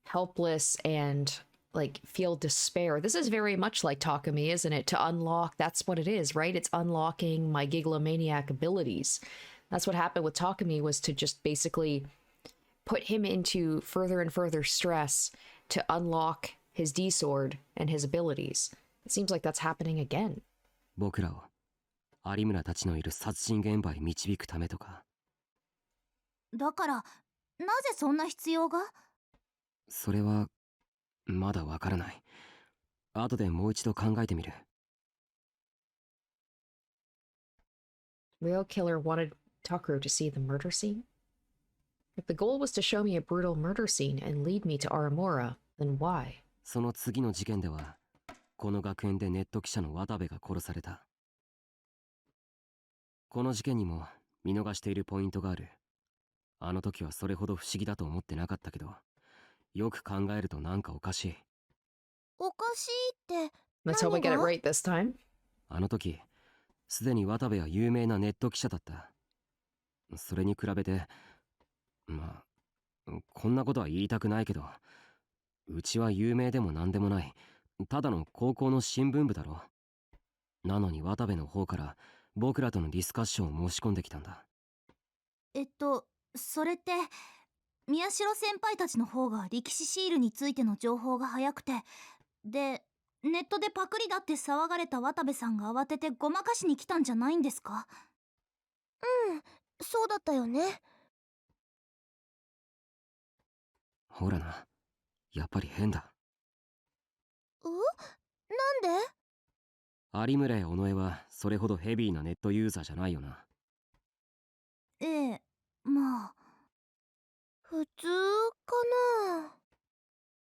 S1: helpless and like feel despair. This is very much like Takumi, isn't it? To unlock, that's what it is, right? It's unlocking my gigalomaniac abilities. That's what happened with Takumi, was to just basically put him into further and further stress to unlock his D-sword and his abilities. It seems like that's happening again.
S6: 僕らを有村たちのいる殺人現場へ導くためとか。
S3: だからなぜそんな必要が？
S6: それはまだわからない。後でもう一度考えてみる。
S1: Real killer wanted Takeru to see the murder scene? If the goal was to show me a brutal murder scene and lead me to Aramura, then why?
S6: その次の事件では、この学園でネット記者の渡部が殺された。この事件にも見逃しているポイントがある。あの時はそれほど不思議だと思ってなかったけど、よく考えるとなんかおかしい。
S5: おかしいって。
S1: Let's hope I get it right this time.
S6: あの時、すでに渡部は有名なネット記者だった。それに比べて、まあ、こんなことは言いたくないけど、うちは有名でもなんでもない、ただの高校の新聞部だろ。なのに渡部の方から僕らとのディスカッションを申し込んできたんだ。
S3: それって宮代先輩たちの方が力士シールについての情報が早くて、でネットでパクリだって騒がれた渡部さんが慌ててごまかしに来たんじゃないんですか？
S5: うん、そうだったよね。
S6: ほらな、やっぱり変だ。
S5: なんで？
S6: 有村や尾上はそれほどヘビーなネットユーザーじゃないよな。
S3: ええ、まあ
S5: 普通かな。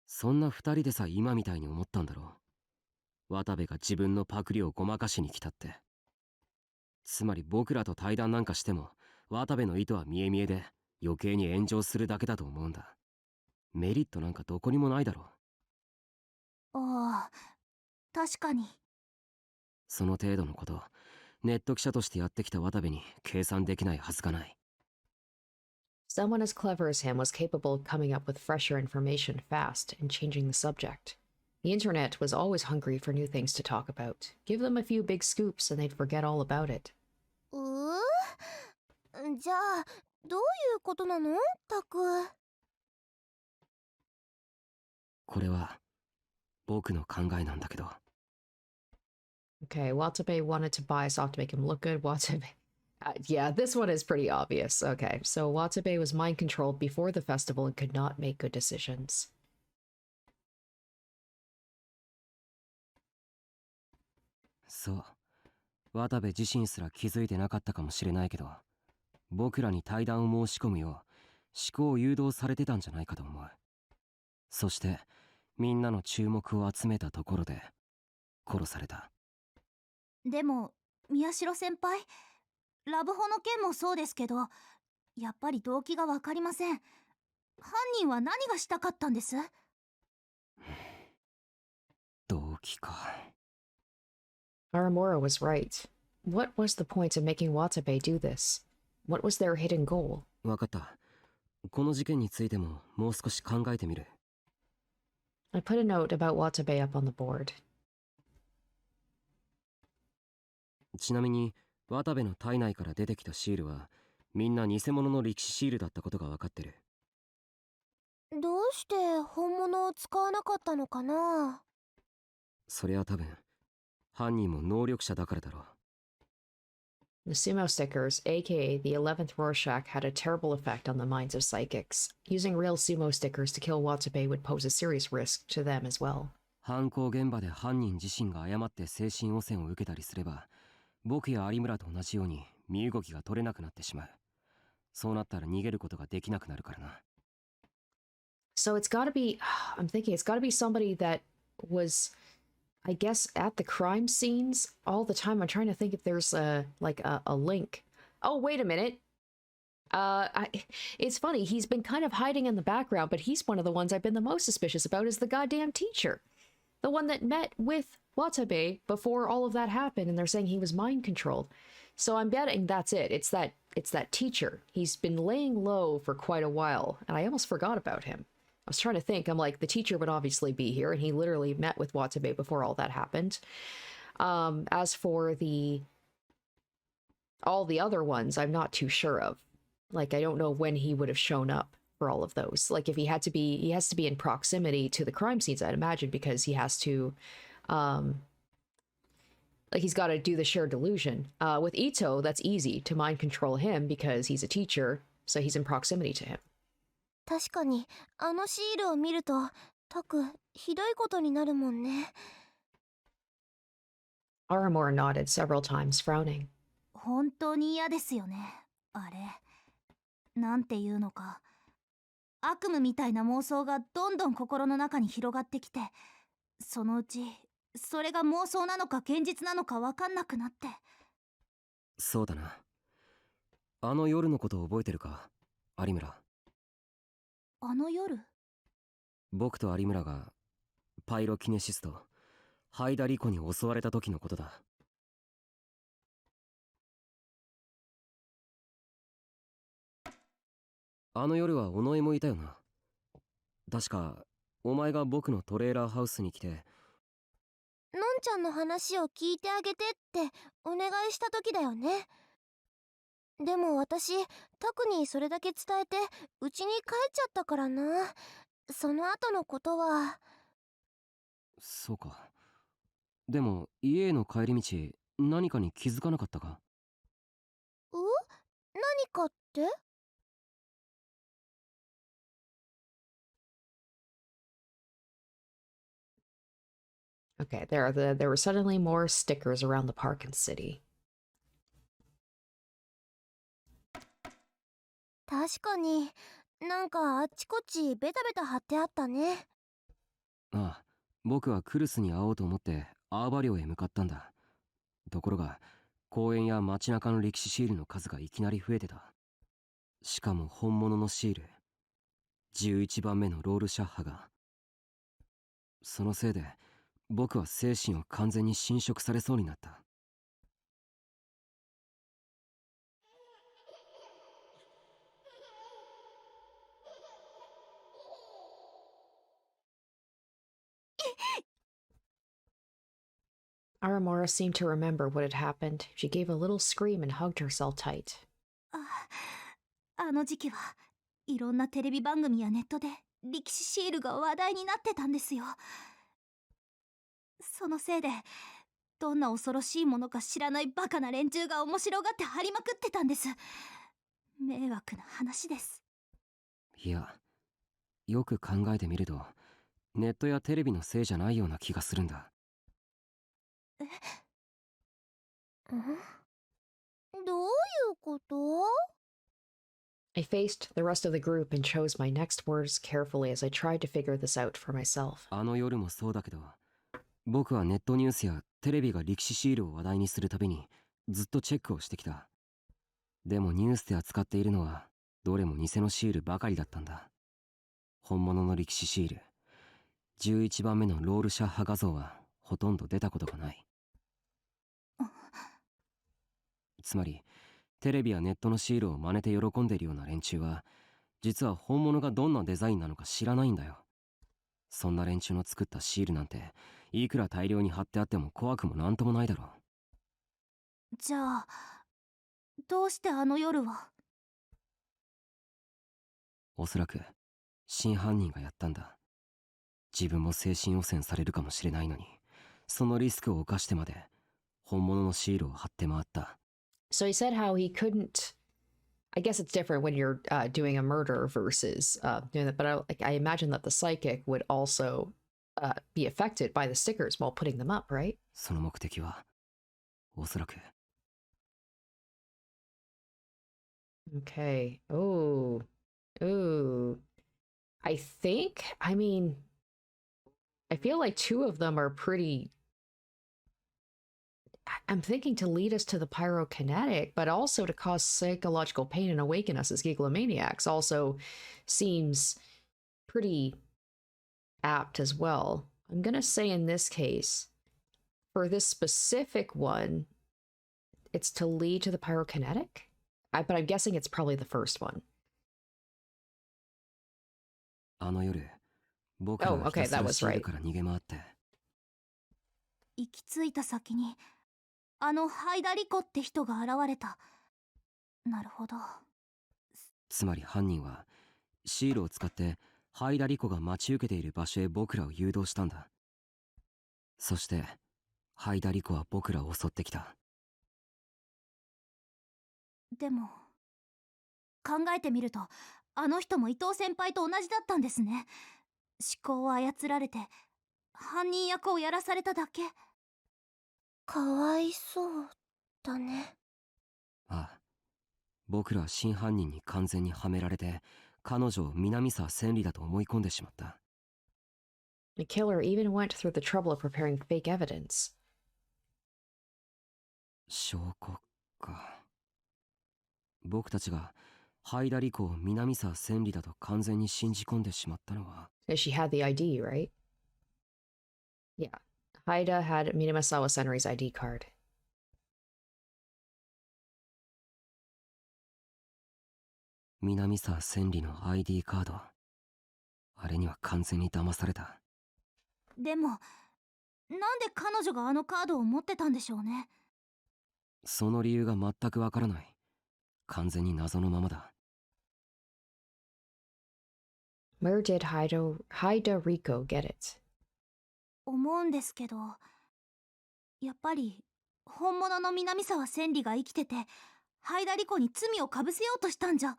S6: そんな二人でさ今みたいに思ったんだろう。渡部が自分のパクリをごまかしに来たって。つまり僕らと対談なんかしても渡部の意図は見え見えで余計に炎上するだけだと思うんだ。メリットなんかどこにもないだろう。
S3: ああ、確かに。
S6: その程度のことネット記者としてやってきた渡部に計算できないはずがない。
S1: Someone as clever as him was capable of coming up with fresher information fast and changing the subject. The internet was always hungry for new things to talk about. Give them a few big scoops and they'd forget all about it.
S5: じゃあどういうことなの？タク。
S6: これは僕の考えなんだけど。
S1: Okay, Watabe wanted to buy a sock to make him look good. Watabe. Yeah, this one is pretty obvious. Okay, so Watabe was mind controlled before the festival and could not make good decisions.
S6: そう、渡部自身すら気づいてなかったかもしれないけど、僕らに対談を申し込むよう思考を誘導されてたんじゃないかと思う。そしてみんなの注目を集めたところで殺された。
S3: でも宮代先輩、ラブホの件もそうですけど、やっぱり動機が分かりません。犯人は何がしたかったんです？
S6: 動機か。
S1: Aramura was right. What was the point of making Watabe do this? What was their hidden goal?
S6: わかった。この事件についてももう少し考えてみる。
S1: I put a note about Watabe up on the board.
S6: ちなみに渡部の体内から出てきたシールはみんな偽物の力士シールだったことが分かってる。
S5: どうして本物を使わなかったのかな？
S6: それは多分犯人も能力者だからだろう。
S1: The sumo stickers, aka the 11th Rorschach, had a terrible effect on the minds of psychics. Using real sumo stickers to kill Watabe would pose a serious risk to them as well.
S6: 犯行現場で犯人自身が誤って精神汚染を受けたりすれば、僕や有村と同じように身動きが取れなくなってしまう。そうなったら逃げることができなくなるからな。
S1: So it's gotta be, I'm thinking it's gotta be somebody that was, I guess, at the crime scenes all the time. I'm trying to think if there's a link. Oh, wait a minute. It's funny, he's been kind of hiding in the background, but he's one of the ones I've been the most suspicious about is the goddamn teacher. The one that met with Watabe before all of that happened, and they're saying he was mind controlled. So I'm betting that's it. It's that teacher. He's been laying low for quite a while, and I almost forgot about him. I was trying to think. I'm like, the teacher would obviously be here, and he literally met with Watabe before all that happened. As for all the other ones, I'm not too sure of. Like, I don't know when he would have shown up for all of those. Like, if he has to be in proximity to the crime scenes, I'd imagine, because he has to, like, he's got to do the shared delusion. With Ito, that's easy to mind control him because he's a teacher, so he's in proximity to him.
S5: 確かにあのシールを見るとタクひどいことになるもんね。
S1: Aramor nodded several times, frowning.
S3: 本当に嫌ですよね、あれ。なんていうのか、悪夢みたいな妄想がどんどん心の中に広がってきて、そのうちそれが妄想なのか現実なのか分かんなくなって。
S6: そうだな。あの夜のこと覚えてるか、有村。
S3: あの夜？
S6: 僕と有村がパイロキネシストハイダリコに襲われた時のことだ。あの夜は尾上もいたよな。確かお前が僕のトレーラーハウスに来て、
S5: のんちゃんの話を聞いてあげてってお願いした時だよね。でも私タクにそれだけ伝えてうちに帰っちゃったからな。その後のことは。
S6: そうか。でも家への帰り道何かに気づかなかったか？
S5: 何かって？
S1: Okay, there were suddenly more stickers around the park and city.
S5: 確かになんかあっちこっちベタベタ貼ってあったね。
S6: ああ、僕はクルスに会おうと思ってアーバ寮へ向かったんだ。ところが公園や街中の歴史シールの数がいきなり増えてた。しかも本物のシール、11番目のロールシャッハが。そのせいで僕は精神を完全に侵食されそうになった。
S1: Aramora seemed to remember what had happened. She gave a little scream and hugged herself tight.
S3: あの時期はいろんなテレビ番組やネットで力士シールが話題になってたんですよ。そのせいでどんな恐ろしいものか知らないバカな連中が面白がって張りまくってたんです。迷惑な話です。
S6: いや、よく考えてみるとネットやテレビのせいじゃないような気がするんだ。
S5: どういうこと？
S1: I faced the rest of the group and chose my next words carefully as I tried to figure this out for myself.
S6: あの夜もそうだけど、僕はネットニュースやテレビが力士シールを話題にするたびにずっとチェックをしてきた。でもニュースで扱っているのはどれも偽のシールばかりだったんだ。本物の力士シール、11番目のロールシャッハ画像はほとんど出たことがない。つまりテレビやネットのシールを真似て喜んでいるような連中は実は本物がどんなデザインなのか知らないんだよ。そんな連中の作ったシールなんていくら大量に貼ってあっても怖くもなんともないだろう。
S3: じゃあどうしてあの夜は？
S6: おそらく真犯人がやったんだ。自分も精神汚染されるかもしれないのに、そのリスクを冒してまで本物のシールを貼って回った。
S1: So he said how he couldn't. I guess it's different when you're doing a murder versus doing that, but I imagine that the psychic would also be affected by the stickers while putting them up, right?
S6: その目的はおそらく。
S1: Okay. Oh. Ooh. I mean, I feel like two of them are pretty. I'm thinking to lead us to the pyrokinetic, but also to cause psychological pain and awaken us as gigalomaniacs also seems pretty apt as well. I'm gonna say in this case, for this specific one, it's to lead to the pyrokinetic? But I'm guessing it's probably the first one.
S6: あの夜僕ら
S1: Oh,
S6: がひた
S1: okay,
S6: す
S1: that
S6: ら
S1: was
S6: シール
S1: right.
S6: から逃げ回って。
S3: 行き着いた先にあのハイダリコって人が現れた。なるほど。
S6: つまり犯人はシールを使ってハイダリコが待ち受けている場所へ僕らを誘導したんだ。そしてハイダリコは僕らを襲ってきた。
S3: でも考えてみると、あの人も伊藤先輩と同じだったんですね。思考を操られて犯人役をやらされただけ。
S5: かわいそうだね。
S6: ああ、僕らは真犯人に完全にはめられて、彼女を南沢千里だと思い込んでしまった。
S1: The killer even went through the trouble of preparing fake evidence.
S6: 証拠か。僕たちがハイダリコを南沢千里だと完全に信じ込んでしまったのは。
S1: She had the ID, right? Yeah. Haida had Minamasawa Senri's ID card.
S6: 南沢千里の ID カード。あれには完全に騙された。
S3: でもなんで彼女があのカードを持ってたんでしょうね。
S6: その理由が全くわからない。完全に謎のままだ。
S1: Where did Haida Rico get it?
S3: 思うんですけど、やっぱり本物の南沢千里が生きててハイダリコに罪をかぶせようとしたんじゃ。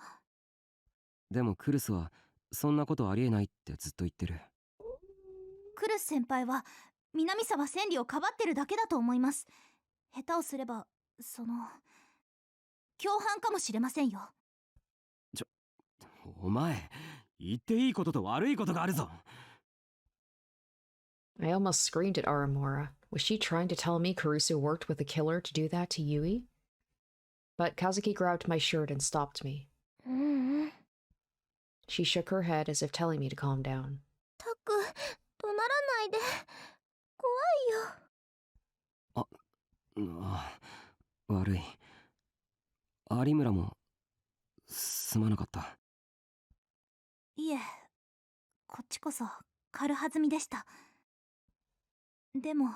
S6: でもクルスはそんなことありえないってずっと言ってる。
S3: クルス先輩は南沢千里をかばってるだけだと思います。下手をすれば共犯かもしれませんよ。
S6: お前、言っていいことと悪いことがあるぞ。
S1: I almost screamed at Aramora. Was she trying to tell me Kurusu worked with the killer to do that to Yui? But Kazuki grabbed my shirt and stopped me.
S5: ううん。
S1: She shook her head as if telling me to calm down.
S5: たく、怒鳴らないで。怖いよ。
S6: 悪い。有村もすまなかった。
S3: いえ、こっちこそ軽はずみでした。でも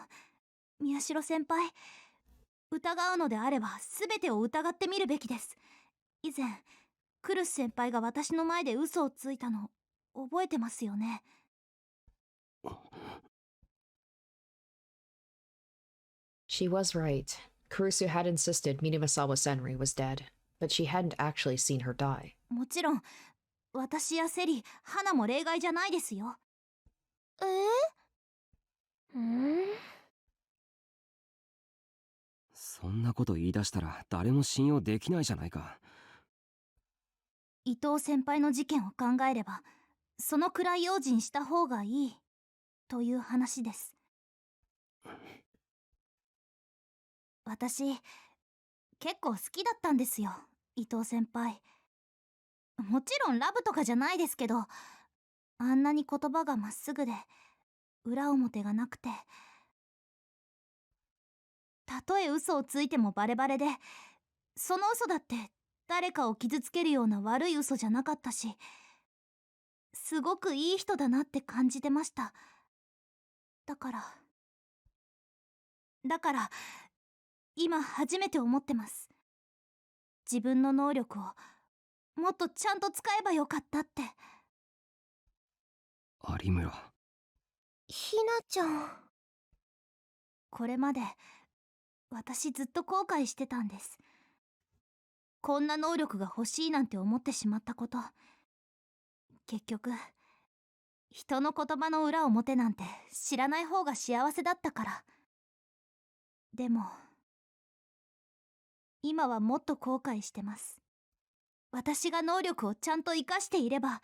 S3: 宮代先輩、疑うのであれば全てを疑ってみるべきです。以前クルス先輩が私の前で嘘をついたの覚えてますよね。
S1: She was right. Kurusu had insisted Minamasawa Senri was dead, but she hadn't actually seen her die.
S3: もちろん私やセリ、花も例外じゃないですよ。
S6: そんなこと言い出したら誰も信用できないじゃないか。
S3: 伊藤先輩の事件を考えればそのくらい用心した方がいいという話です。私結構好きだったんですよ、伊藤先輩。もちろんラブとかじゃないですけど、あんなに言葉がまっすぐで裏表がなくて、たとえ嘘をついてもバレバレで、その嘘だって誰かを傷つけるような悪い嘘じゃなかったし、すごくいい人だなって感じてました。だから今初めて思ってます。自分の能力をもっとちゃんと使えばよかったって。
S6: 有村。
S5: ひなちゃん。
S3: これまで私ずっと後悔してたんです。こんな能力が欲しいなんて思ってしまったこと。結局人の言葉の裏表なんて知らない方が幸せだったから。でも今はもっと後悔してます。私が能力をちゃんと生かしていれば、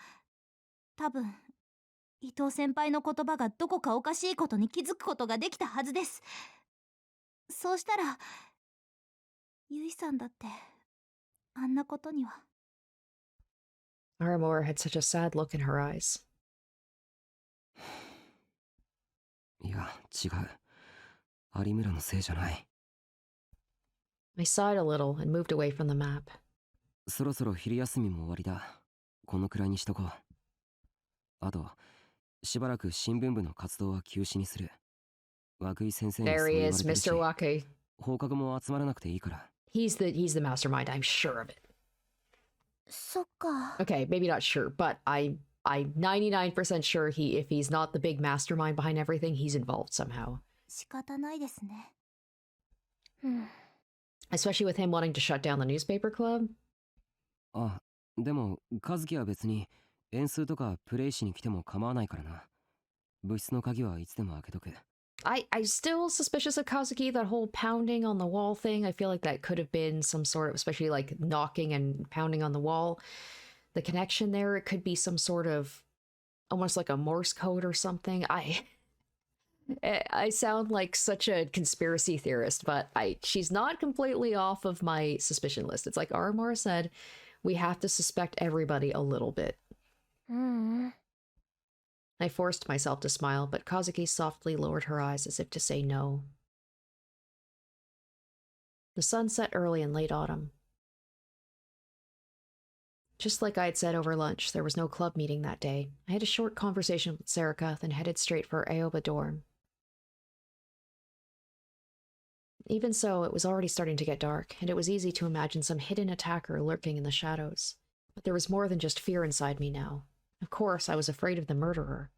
S3: 多分伊藤先輩の言葉がどこかおかしいことに気づくことができたはずです。そうしたらゆいさんだってあんなことには。
S1: Aramora had such a sad look in her eyes.
S6: いや、違う。有村のせいじゃない。
S1: I sighed a little and moved away from the map.
S6: そろそろ昼休みも終わりだ。このくらいにしとこう。あと、しばらく新聞部の活動は休止にする。涌井先生に
S1: There
S6: そう
S1: he
S6: 言わ
S1: is,
S6: れてるし、
S1: Mr. Wake.
S6: 放課後も集まらなくていいから。
S1: He's the mastermind, I'm sure of it.
S5: そっか。
S1: Okay, maybe not sure, but I'm 99% sure if he's not the big mastermind behind everything, he's involved somehow.
S5: 仕方ないですね。うん。
S1: Especially with him wanting to shut down the newspaper club.
S6: あ、でも和樹は別に演奏とかプレイしに来ても構わないからな。部室の鍵はいつでも開けとく。
S1: I'm still suspicious of Kazuki, that whole pounding on the wall thing. I feel like that could have been some sort of, especially like knocking and pounding on the wall. The connection there, it could be some sort of almost like a Morse code or something. I sound like such a conspiracy theorist, but she's not completely off of my suspicion list. It's like Aramora said, we have to suspect everybody a little bit.
S5: うん。
S1: I forced myself to smile, but Kazuki softly lowered her eyes as if to say no. The sun set early in late autumn. Just like I had said over lunch, there was no club meeting that day. I had a short conversation with Serika, then headed straight for Aoba dorm. Even so, it was already starting to get dark, and it was easy to imagine some hidden attacker lurking in the shadows. But there was more than just fear inside me now. Of course, I was afraid of the murderer.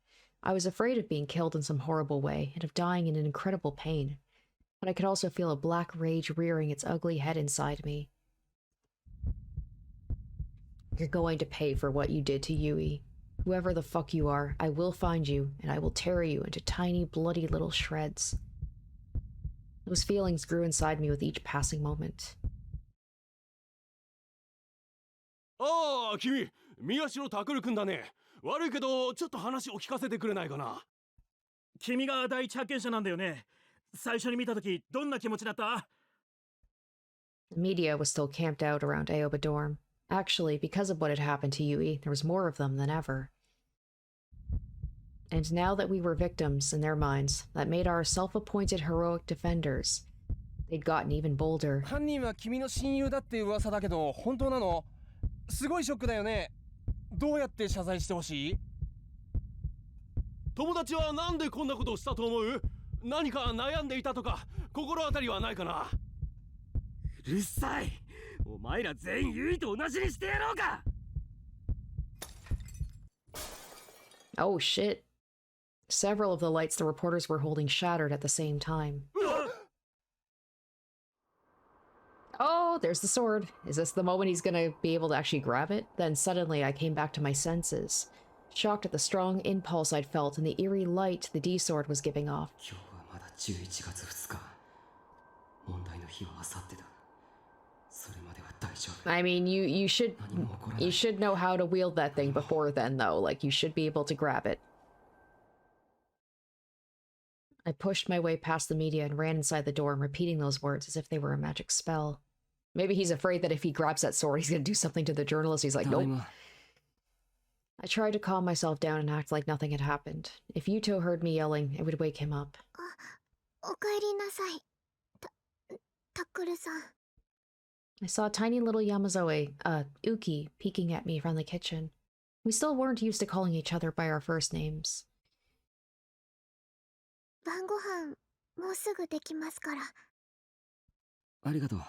S1: I was afraid of being killed in some horrible way, and of dying in an incredible pain. But I could also feel a black rage rearing its ugly head inside me. You're going to pay for what you did to Yui. Whoever the fuck you are, I will find you, and I will tear you into tiny, bloody little shreds. Those feelings grew inside me with each passing moment.
S8: ああ、君、宮代拓君だね。悪いけど、ちょっと話を聞かせてくれないかな。
S7: 君が第一発見者なんだよね。最初に見たとき、どんな気持ちだった？
S1: The media was still camped out around Aoba dorm. Actually, because of what had happened to Yui, there was more of them than ever. And now that we were victims, in their minds, that made our self-appointed heroic defenders. They'd gotten even bolder.
S9: 犯人は君の親友だって噂だけど、本当なの？すごいショックだよね。どうやって謝罪してほしい？
S8: 友達はなんでこんなことをしたと思う？何か悩んでいたとか、心当たりはないかな？
S9: うるさい。お前ら全員ユイと同じにしてやろうか。
S1: Oh shit. Several of the lights the reporters were holding shattered at the same time. Oh, there's the sword. Is this the moment he's gonna be able to actually grab it? Then suddenly I came back to my senses, shocked at the strong impulse I'd felt and the eerie light the D-sword was giving off.
S6: 今日はまだ11月2日。問題の日は明後日だ。それまでは大丈夫。
S1: I mean, you should
S6: 何も起こらない。
S1: you should know how to wield that thing before then, though. Like, you should be able to grab it. I pushed my way past the media and ran inside the dorm, repeating those words as if they were a magic spell. Maybe he's afraid that if he grabs that sword, he's gonna do something to the journalist. He's like, nope. I tried to calm myself down and act like nothing had happened. If Yuto heard me yelling, it would wake him up.
S5: おかえりなさい。タクルさん。
S1: I saw tiny little Yamazoe, Uki, peeking at me from the kitchen. We still weren't used to calling each other by our first names.
S5: 晩ご飯もうすぐできますから。
S6: ありがとう。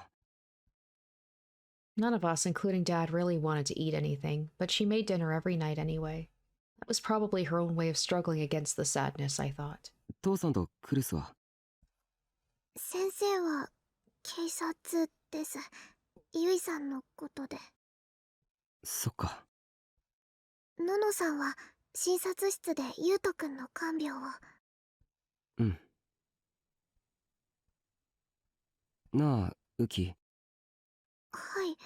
S1: None of us, including Dad, really wanted to eat anything, but she made dinner every night anyway. That was probably her own way of struggling against the sadness, I thought.
S6: 父さんとクリスは？
S5: 先生は警察です。ゆいさんのことで。
S6: そっか。
S5: ののさんは診察室でゆうとくんの看病を。
S6: うん。なあ、ウキ。
S5: はい。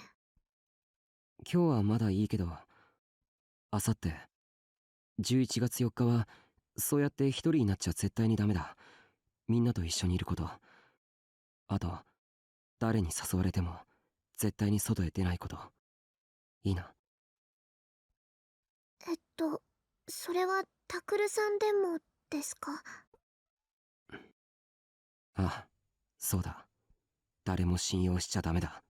S6: 今日はまだいいけど、あさって11月4日はそうやって一人になっちゃ絶対にダメだ。みんなと一緒にいること。あと、誰に誘われても絶対に外へ出ないこと。いいな。
S5: それはタクルさんでもですか？
S6: ああ、そうだ。誰も信用しちゃダメだ。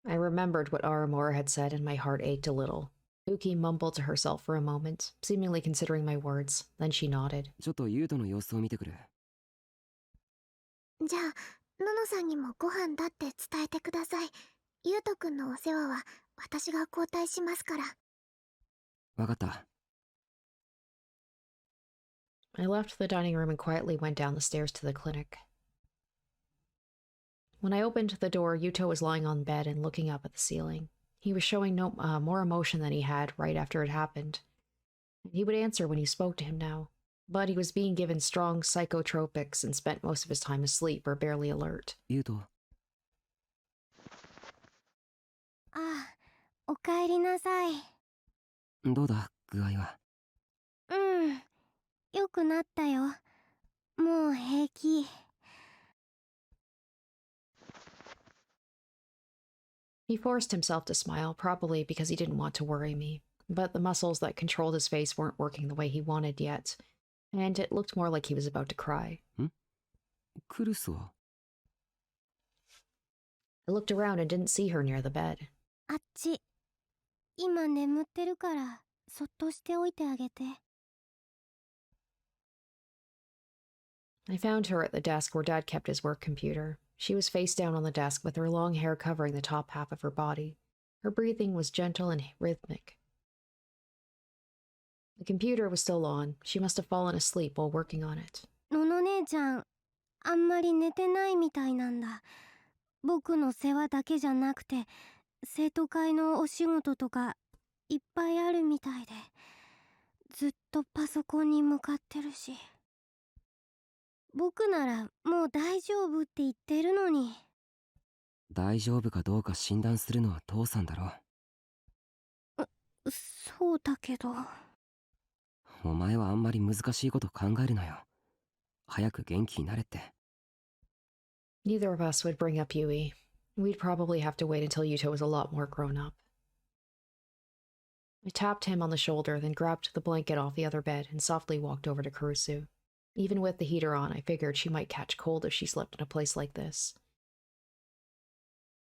S1: I remembered what Aramora had said and my heart ached a little. Uki mumbled to herself for a moment, seemingly considering my words. Then she nodded.
S6: ちょっとユウトの様子を見てくる。
S5: じゃあののさんにもご飯だって伝えてください。ゆうとくんのお世話は私が交代しますから。
S6: わかった。
S1: I left the dining room and quietly went down the stairs to the clinic. When I opened the door, Yuto was lying on bed and looking up at the ceiling. He was showing no more emotion than he had right after it happened. He would answer when you spoke to him now, but he was being given strong psychotropics and spent most of his time asleep or barely alert.
S6: ユウト。
S5: ああ、おかえりなさい。
S6: どうだ、具合は。
S5: うん、よくなったよ。もう平気。
S1: He forced himself to smile, probably because he didn't want to worry me, but the muscles that controlled his face weren't working the way he wanted yet, and it looked more like he was about to cry.
S6: クルスは
S1: I looked around and didn't see her near the bed.
S5: あっち。今眠ってるから、そっとしておいてあげて。
S1: I found her at the desk where Dad kept his work computer. She was face down on the desk with her long hair covering the top half of her body. Her breathing was gentle and rhythmic. The computer was still on. She must have fallen asleep while working on it.
S5: のの姉ちゃん、あんまり寝てないみたいなんだ。僕の世話だけじゃなくて、生徒会のお仕事とかいっぱいあるみたいで、ずっとパソコンに向かってるし。僕ならもう大丈夫って言ってるのに。
S6: 大丈夫かどうか診断するのは父さんだろ。
S5: そうだけど。
S6: お前はあんまり難しいこと考えるなよ。早く元気になれって。
S1: Neither of us would bring up Yui. We'd probably have to wait until Yuto was a lot more grown up. I tapped him on the shoulder, then grabbed the blanket off the other bed and softly walked over to Kurusu. Even with the heater on, I figured she might catch cold if she slept in a place like this.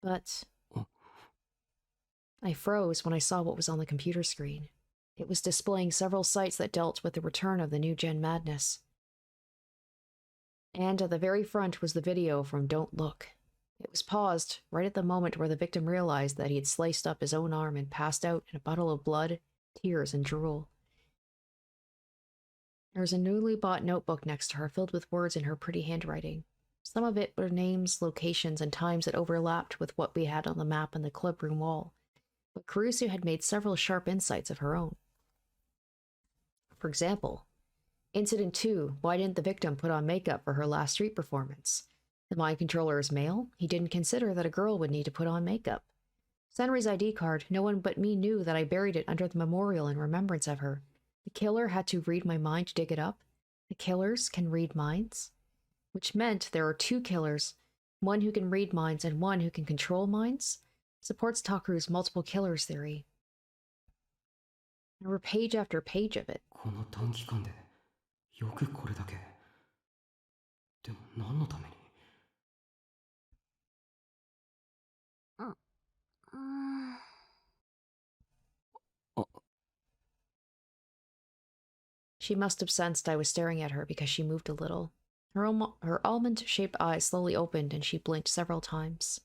S1: But I froze when I saw what was on the computer screen. It was displaying several sites that dealt with the return of the new Gen Madness. And at the very front was the video from Don't Look. It was paused right at the moment where the victim realized that he had sliced up his own arm and passed out in a puddle of blood, tears, and drool. There was a newly bought notebook next to her filled with words in her pretty handwriting. Some of it were names, locations, and times that overlapped with what we had on the map on the clubroom wall. But Kurusu had made several sharp insights of her own. For example, Incident 2, why didn't the victim put on makeup for her last street performance? The mind controller is male. He didn't consider that a girl would need to put on makeup. Senri's ID card, no one but me knew that I buried it under the memorial in remembrance of her. The killer had to read my mind to dig it up. The killers can read minds. Which meant there are two killers, one who can read minds and one who can control minds. Supports Takuru's multiple killers theory. There were page after page of it.
S6: この短期間でよくこれだけ。でも何のために。
S1: She must have sensed I was staring at her because she moved a little. Her almond-shaped eyes slowly opened and she blinked several times.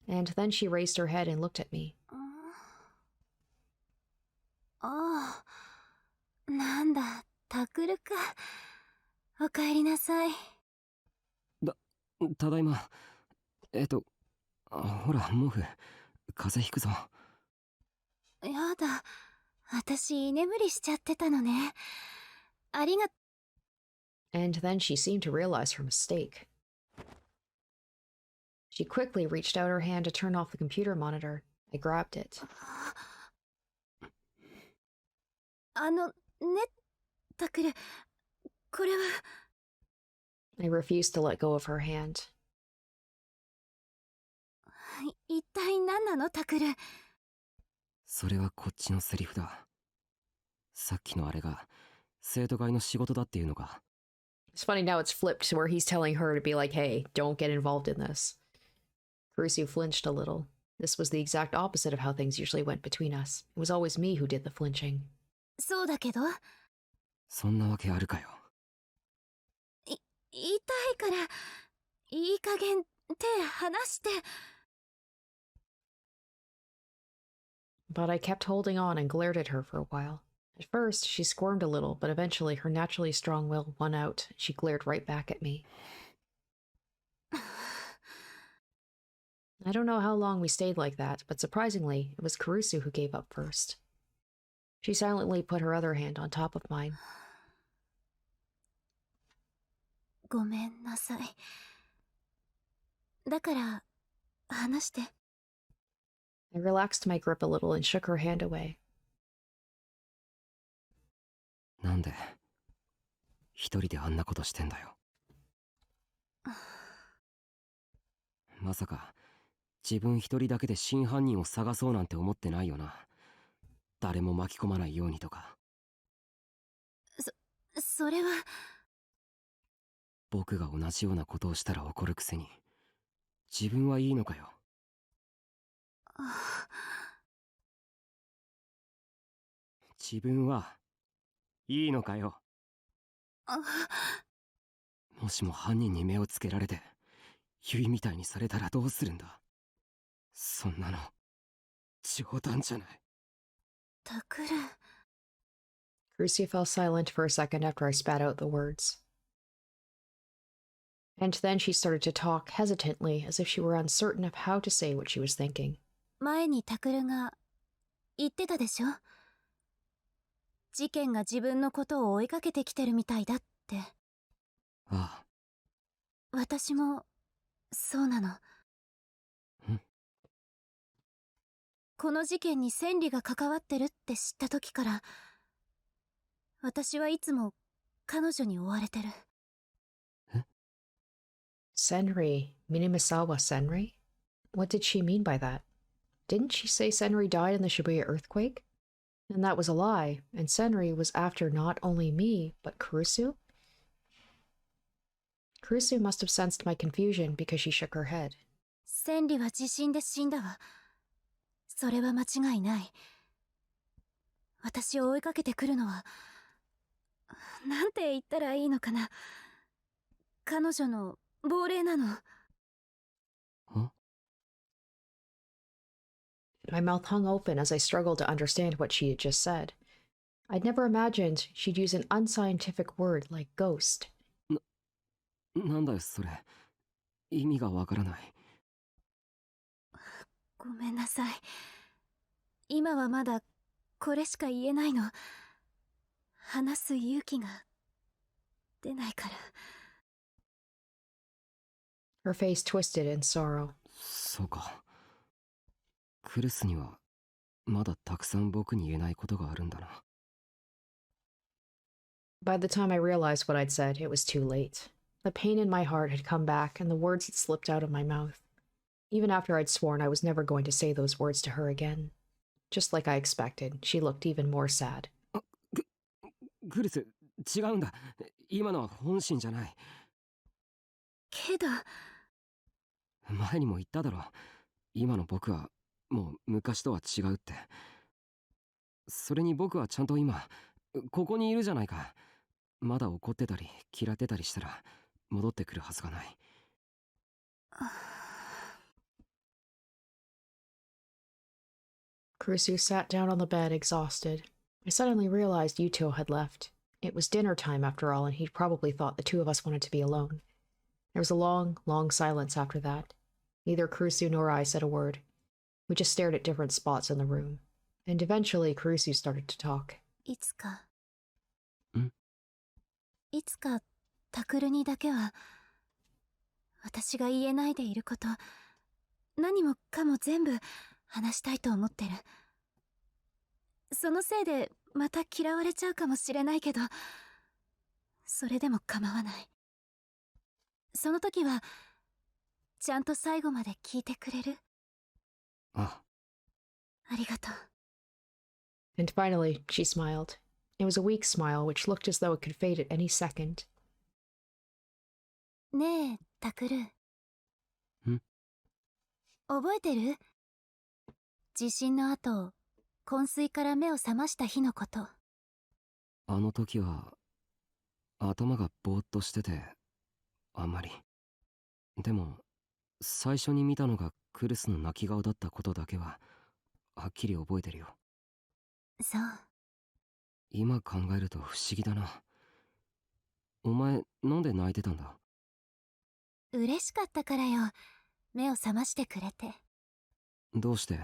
S1: And then she raised her head and looked at me.
S5: ああ、なんだ、タクルか。おかえりなさい。
S6: ただいま。ほら、毛布。風邪ひくぞ。
S5: やだ、私居眠りしちゃってたのね。ありが。
S1: And then she seemed to realize her mistake. She quickly reached out her hand to turn off the computer monitor. I grabbed it.
S5: ね、タクル、これは。
S1: I refused to let go of her hand.
S5: 一体何なの、タクル。
S6: それはこっちのセリフだ。さっきのあれが生徒会の仕事だっていうのか。
S1: It's funny now it's flipped to where he's telling her to be like, hey, don't get involved in this. Kurusu flinched a little. This was the exact opposite of how things usually went between us. It was always me who did the flinching.
S3: そうだけど、
S6: そんなわけあるかよ。
S3: 言いたいから、いい加減手離して。
S1: But I kept holding on and glared at her for a while. At first, she squirmed a little, but eventually her naturally strong will won out. She glared right back at me. I don't know how long we stayed like that, but surprisingly, it was Kurusu who gave up first. She silently put her other hand on top of mine.
S3: ごめんなさい。だから、話して。
S1: I relaxed my grip a little and shook her hand away.
S6: なんで一人であんなことしてんだよ。まさか自分一人だけで真犯人を探そうなんて思ってないよな。誰も巻き込まないようにとか。
S3: それは。
S6: 僕が同じようなことをしたら怒るくせに自分はいいのかよ。自分はいいのかよ。もしも犯人に目をつけられてユイみたいにされたらどうするんだ。そんなの冗談じゃない。
S3: タクル。
S1: Crucia fell silent for a second after I spat out the words. And then she started to talk hesitantly, as if she were uncertain of how to say what she was thinking.
S3: 前にタクルが言ってたでしょ。事件が自分のことを追いかけてきてるみたいだって。
S6: ああ。
S3: 私もそうなの。この事件に千里が関わってるって知った時から、私はいつも彼女に追われてる。
S1: Senri, Minamisawa Senri? What did she mean by that? Didn't she say Senri died in the Shibuya earthquake? And that was a lie, and Senri was after not only me, but Kurusu? Kurusu must have sensed my confusion because she shook her head.
S3: 千里は地震で死んだわ。それは間違いない。私を追いかけてくるのは、なんて言ったらいいのかな。彼女の亡霊なの。
S1: My mouth hung open as I struggled to understand what she had just said. I'd never imagined she'd use an unscientific word like ghost.
S6: なんだよそれ。意味がわからない。
S3: ごめんなさい。今はまだこれしか言えないの。話す勇気が出ないから。
S1: Her face twisted in sorrow.
S6: そうか。クルスにはまだたくさん僕に言えないことがあるんだな。
S1: By the time I realized what I'd said, it was too late. The pain in my heart had come back, and the words had slipped out of my mouth. Even after I'd sworn I was never going to say those words to her again. Just like I expected, she looked even more sad.
S6: クルス、違うんだ。今のは本心じゃない。
S3: けど。
S6: 前にも言っただろ。今の僕はもう昔とは違うって。それに僕はちゃんと今ここにいるじゃないか。まだ怒ってたり嫌ってたりしたら戻ってくるはずがない。
S1: Kurusu sat down on the bed, exhausted. I suddenly realized Yuto had left. It was dinner time after all, and he'd probably thought the two of us wanted to be alone. There was a long, long silence after that. Neither Kurusu nor I said a word. We just stared at different spots in the room. And eventually Kurusu started to talk.
S3: いつかタクルにだけは私が言えないでいること、何もかも全部話したいと思ってる。そのせいでまた嫌われちゃうかもしれないけど、それでも構わない。その時はちゃんと最後まで聞いてくれる？
S6: あ
S3: りがとう。
S1: And finally, she smiled. It was a weak smile which looked as though it could fade at any second.
S3: ねえ、タクル。
S6: ん？
S3: 覚えてる？地震の後、昏睡から目を覚ました日のこと。
S6: あの時は頭がぼーっとしてて、あんまり。でも最初に見たのがクルスの泣き顔だったことだけははっきり覚えてるよ。
S3: そう。
S6: 今考えると不思議だな。お前なんで泣いてたんだ？
S3: 嬉しかったからよ、目を覚ましてくれて。
S6: どうして？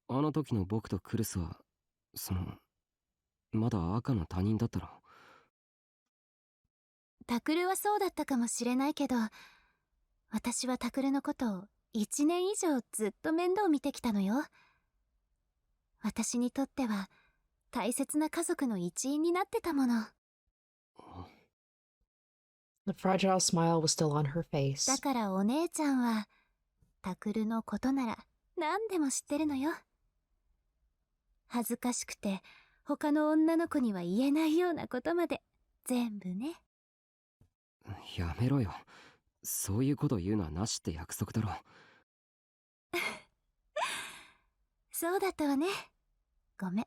S6: あの時の僕とクルスはまだ赤の他人だったろ。
S3: タクルはそうだったかもしれないけど、私はタクルのことを1年以上ずっと面倒見てきたのよ。私にとっては大切な家族の一員になってたもの。
S1: The fragile smile was still on her face.
S3: だからお姉ちゃんはタクルのことなら何でも知ってるのよ。恥ずかしくて他の女の子には言えないようなことまで全部ね。
S6: やめろよ。そういうこと言うのはなしって約束だろ。
S3: そうだったわね。ごめん。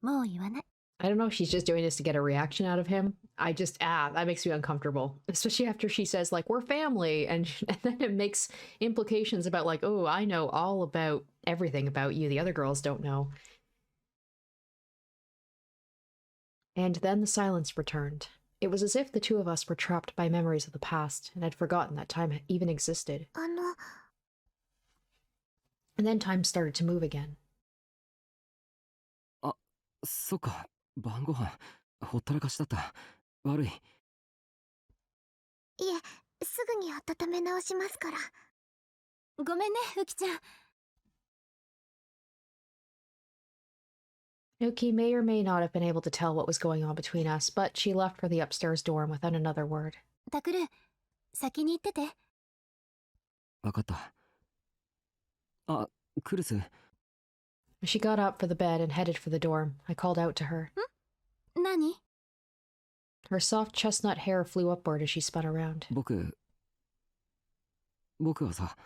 S3: もう言わない。
S1: I don't know if she's just doing this to get a reaction out of him. That makes me uncomfortable. Especially after she says, like, we're family. And then it makes implications about, like, oh, I know all about everything about you. The other girls don't know. And then the silence returned. It was as if the two of us were trapped by memories of the past and had forgotten that time even existed. And then time started to move again.
S6: そっか、晩ご飯ほったらかしだった。悪い。
S5: いえ、すぐに温め直しますから。
S3: ごめんね、ウキちゃん。
S1: Nuki may or may not have been able to tell what was going on between us, but she left for the upstairs dorm without another word.
S3: タクル、先に行ってて。
S6: わかった。あ、クルス。
S1: She got up for the bed and headed for the dorm. I called out to her.
S3: 何？
S1: Her soft chestnut hair flew upward as she spun around.
S6: 僕はさ。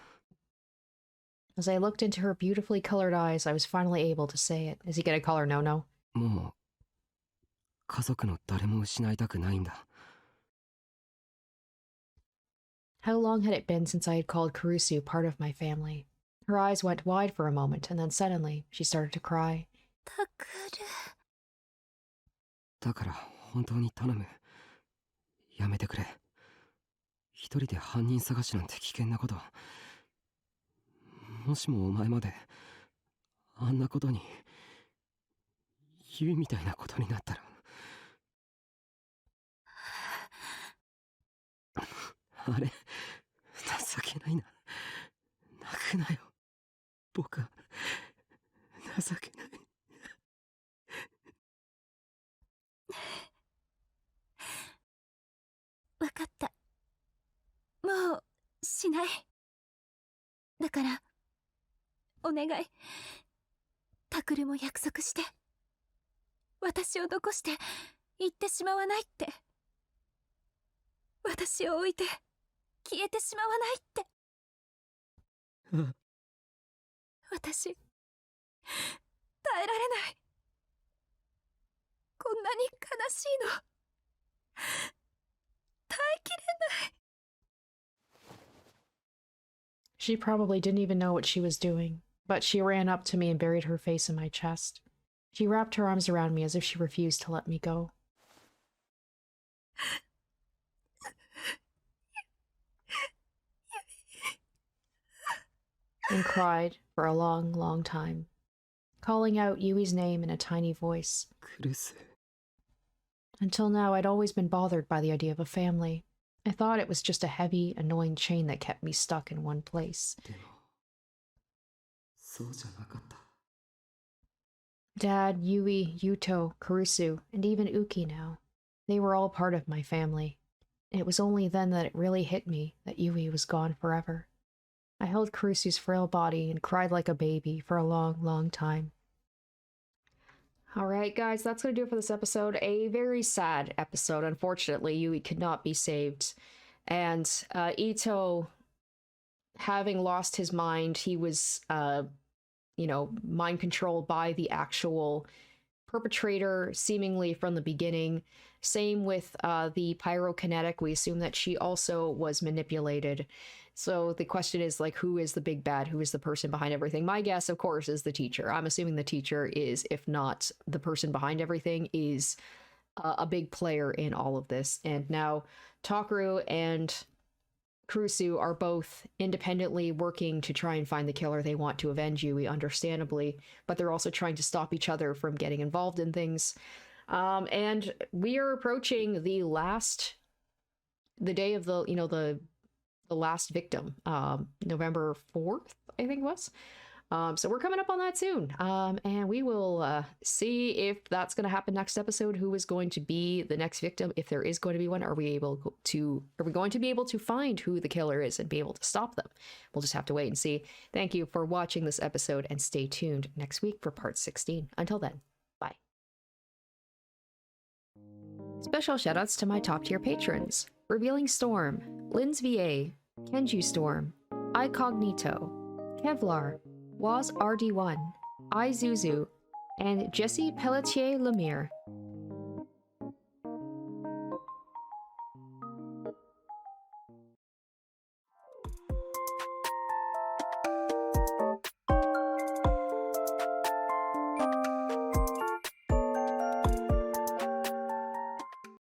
S1: As I looked into her beautifully colored eyes, I was finally able to say it. Is he gonna call her No-No?
S6: もう家族の誰も失いたくないんだ。
S1: How long had it been since I had called Kurusu part of my family? Her eyes went wide for a moment, and then suddenly she started to cry.
S3: タクル。
S6: だから本当に頼む。やめてくれ。一人で犯人探しなんて危険なこと。もしもお前まであんなことにユイみたいなことになったら。あれ、情けないな。泣くなよ。僕は情けない。
S3: わかった。もうしない。だからお願い。タクルも約束して。私を残して行ってしまわないって。私を置いて消えてしまわないって。私耐えられない。こんなに悲しいの耐えきれない。
S1: She probably didn't even know what she was doing, but she ran up to me and buried her face in my chest. She wrapped her arms around me as if she refused to let me go. And cried for a long, long time, calling out Yui's name in a tiny voice.
S6: クルス。
S1: Until now, I'd always been bothered by the idea of a family. I thought it was just a heavy, annoying chain that kept me stuck in one place.
S6: でもそうじゃなかった。
S1: Dad, Yui, Yuto, Kurusu, and even Uki now. They were all part of my family. It was only then that it really hit me that Yui was gone forever. I held Kurusu's frail body and cried like a baby for a long, long time. Alright, guys, that's going to do it for this episode. A very sad episode. Unfortunately, Yui could not be saved. And Ito, having lost his mind, he was mind controlled by the actual perpetrator, seemingly from the beginning. Same with the pyrokinetic. We assume that she also was manipulated. So the question is, like, who is the big bad? Who is the person behind everything? My guess, of course, is the teacher. I'm assuming the teacher is, if not the person behind everything, is a big player in all of this. And now Takaru and Kurusu are both independently working to try and find the killer. They want to avenge Yui, understandably, but they're also trying to stop each other from getting involved in things. And we are approaching the day of the last victim, November 4th, I think it was. So we're coming up on that soon. And we will see if that's going to happen next episode. Who is going to be the next victim? If there is going to be one, are we going to be able to find who the killer is and be able to stop them? We'll just have to wait and see. Thank you for watching this episode, and stay tuned next week for part 16. Until then, bye. Special shoutouts to my top tier patrons: Revealing Storm, Lynn's VA, Kenju Storm, iCognito, Kevlar, Waz RD1, iZuzu, and Jesse Pelletier Lemire.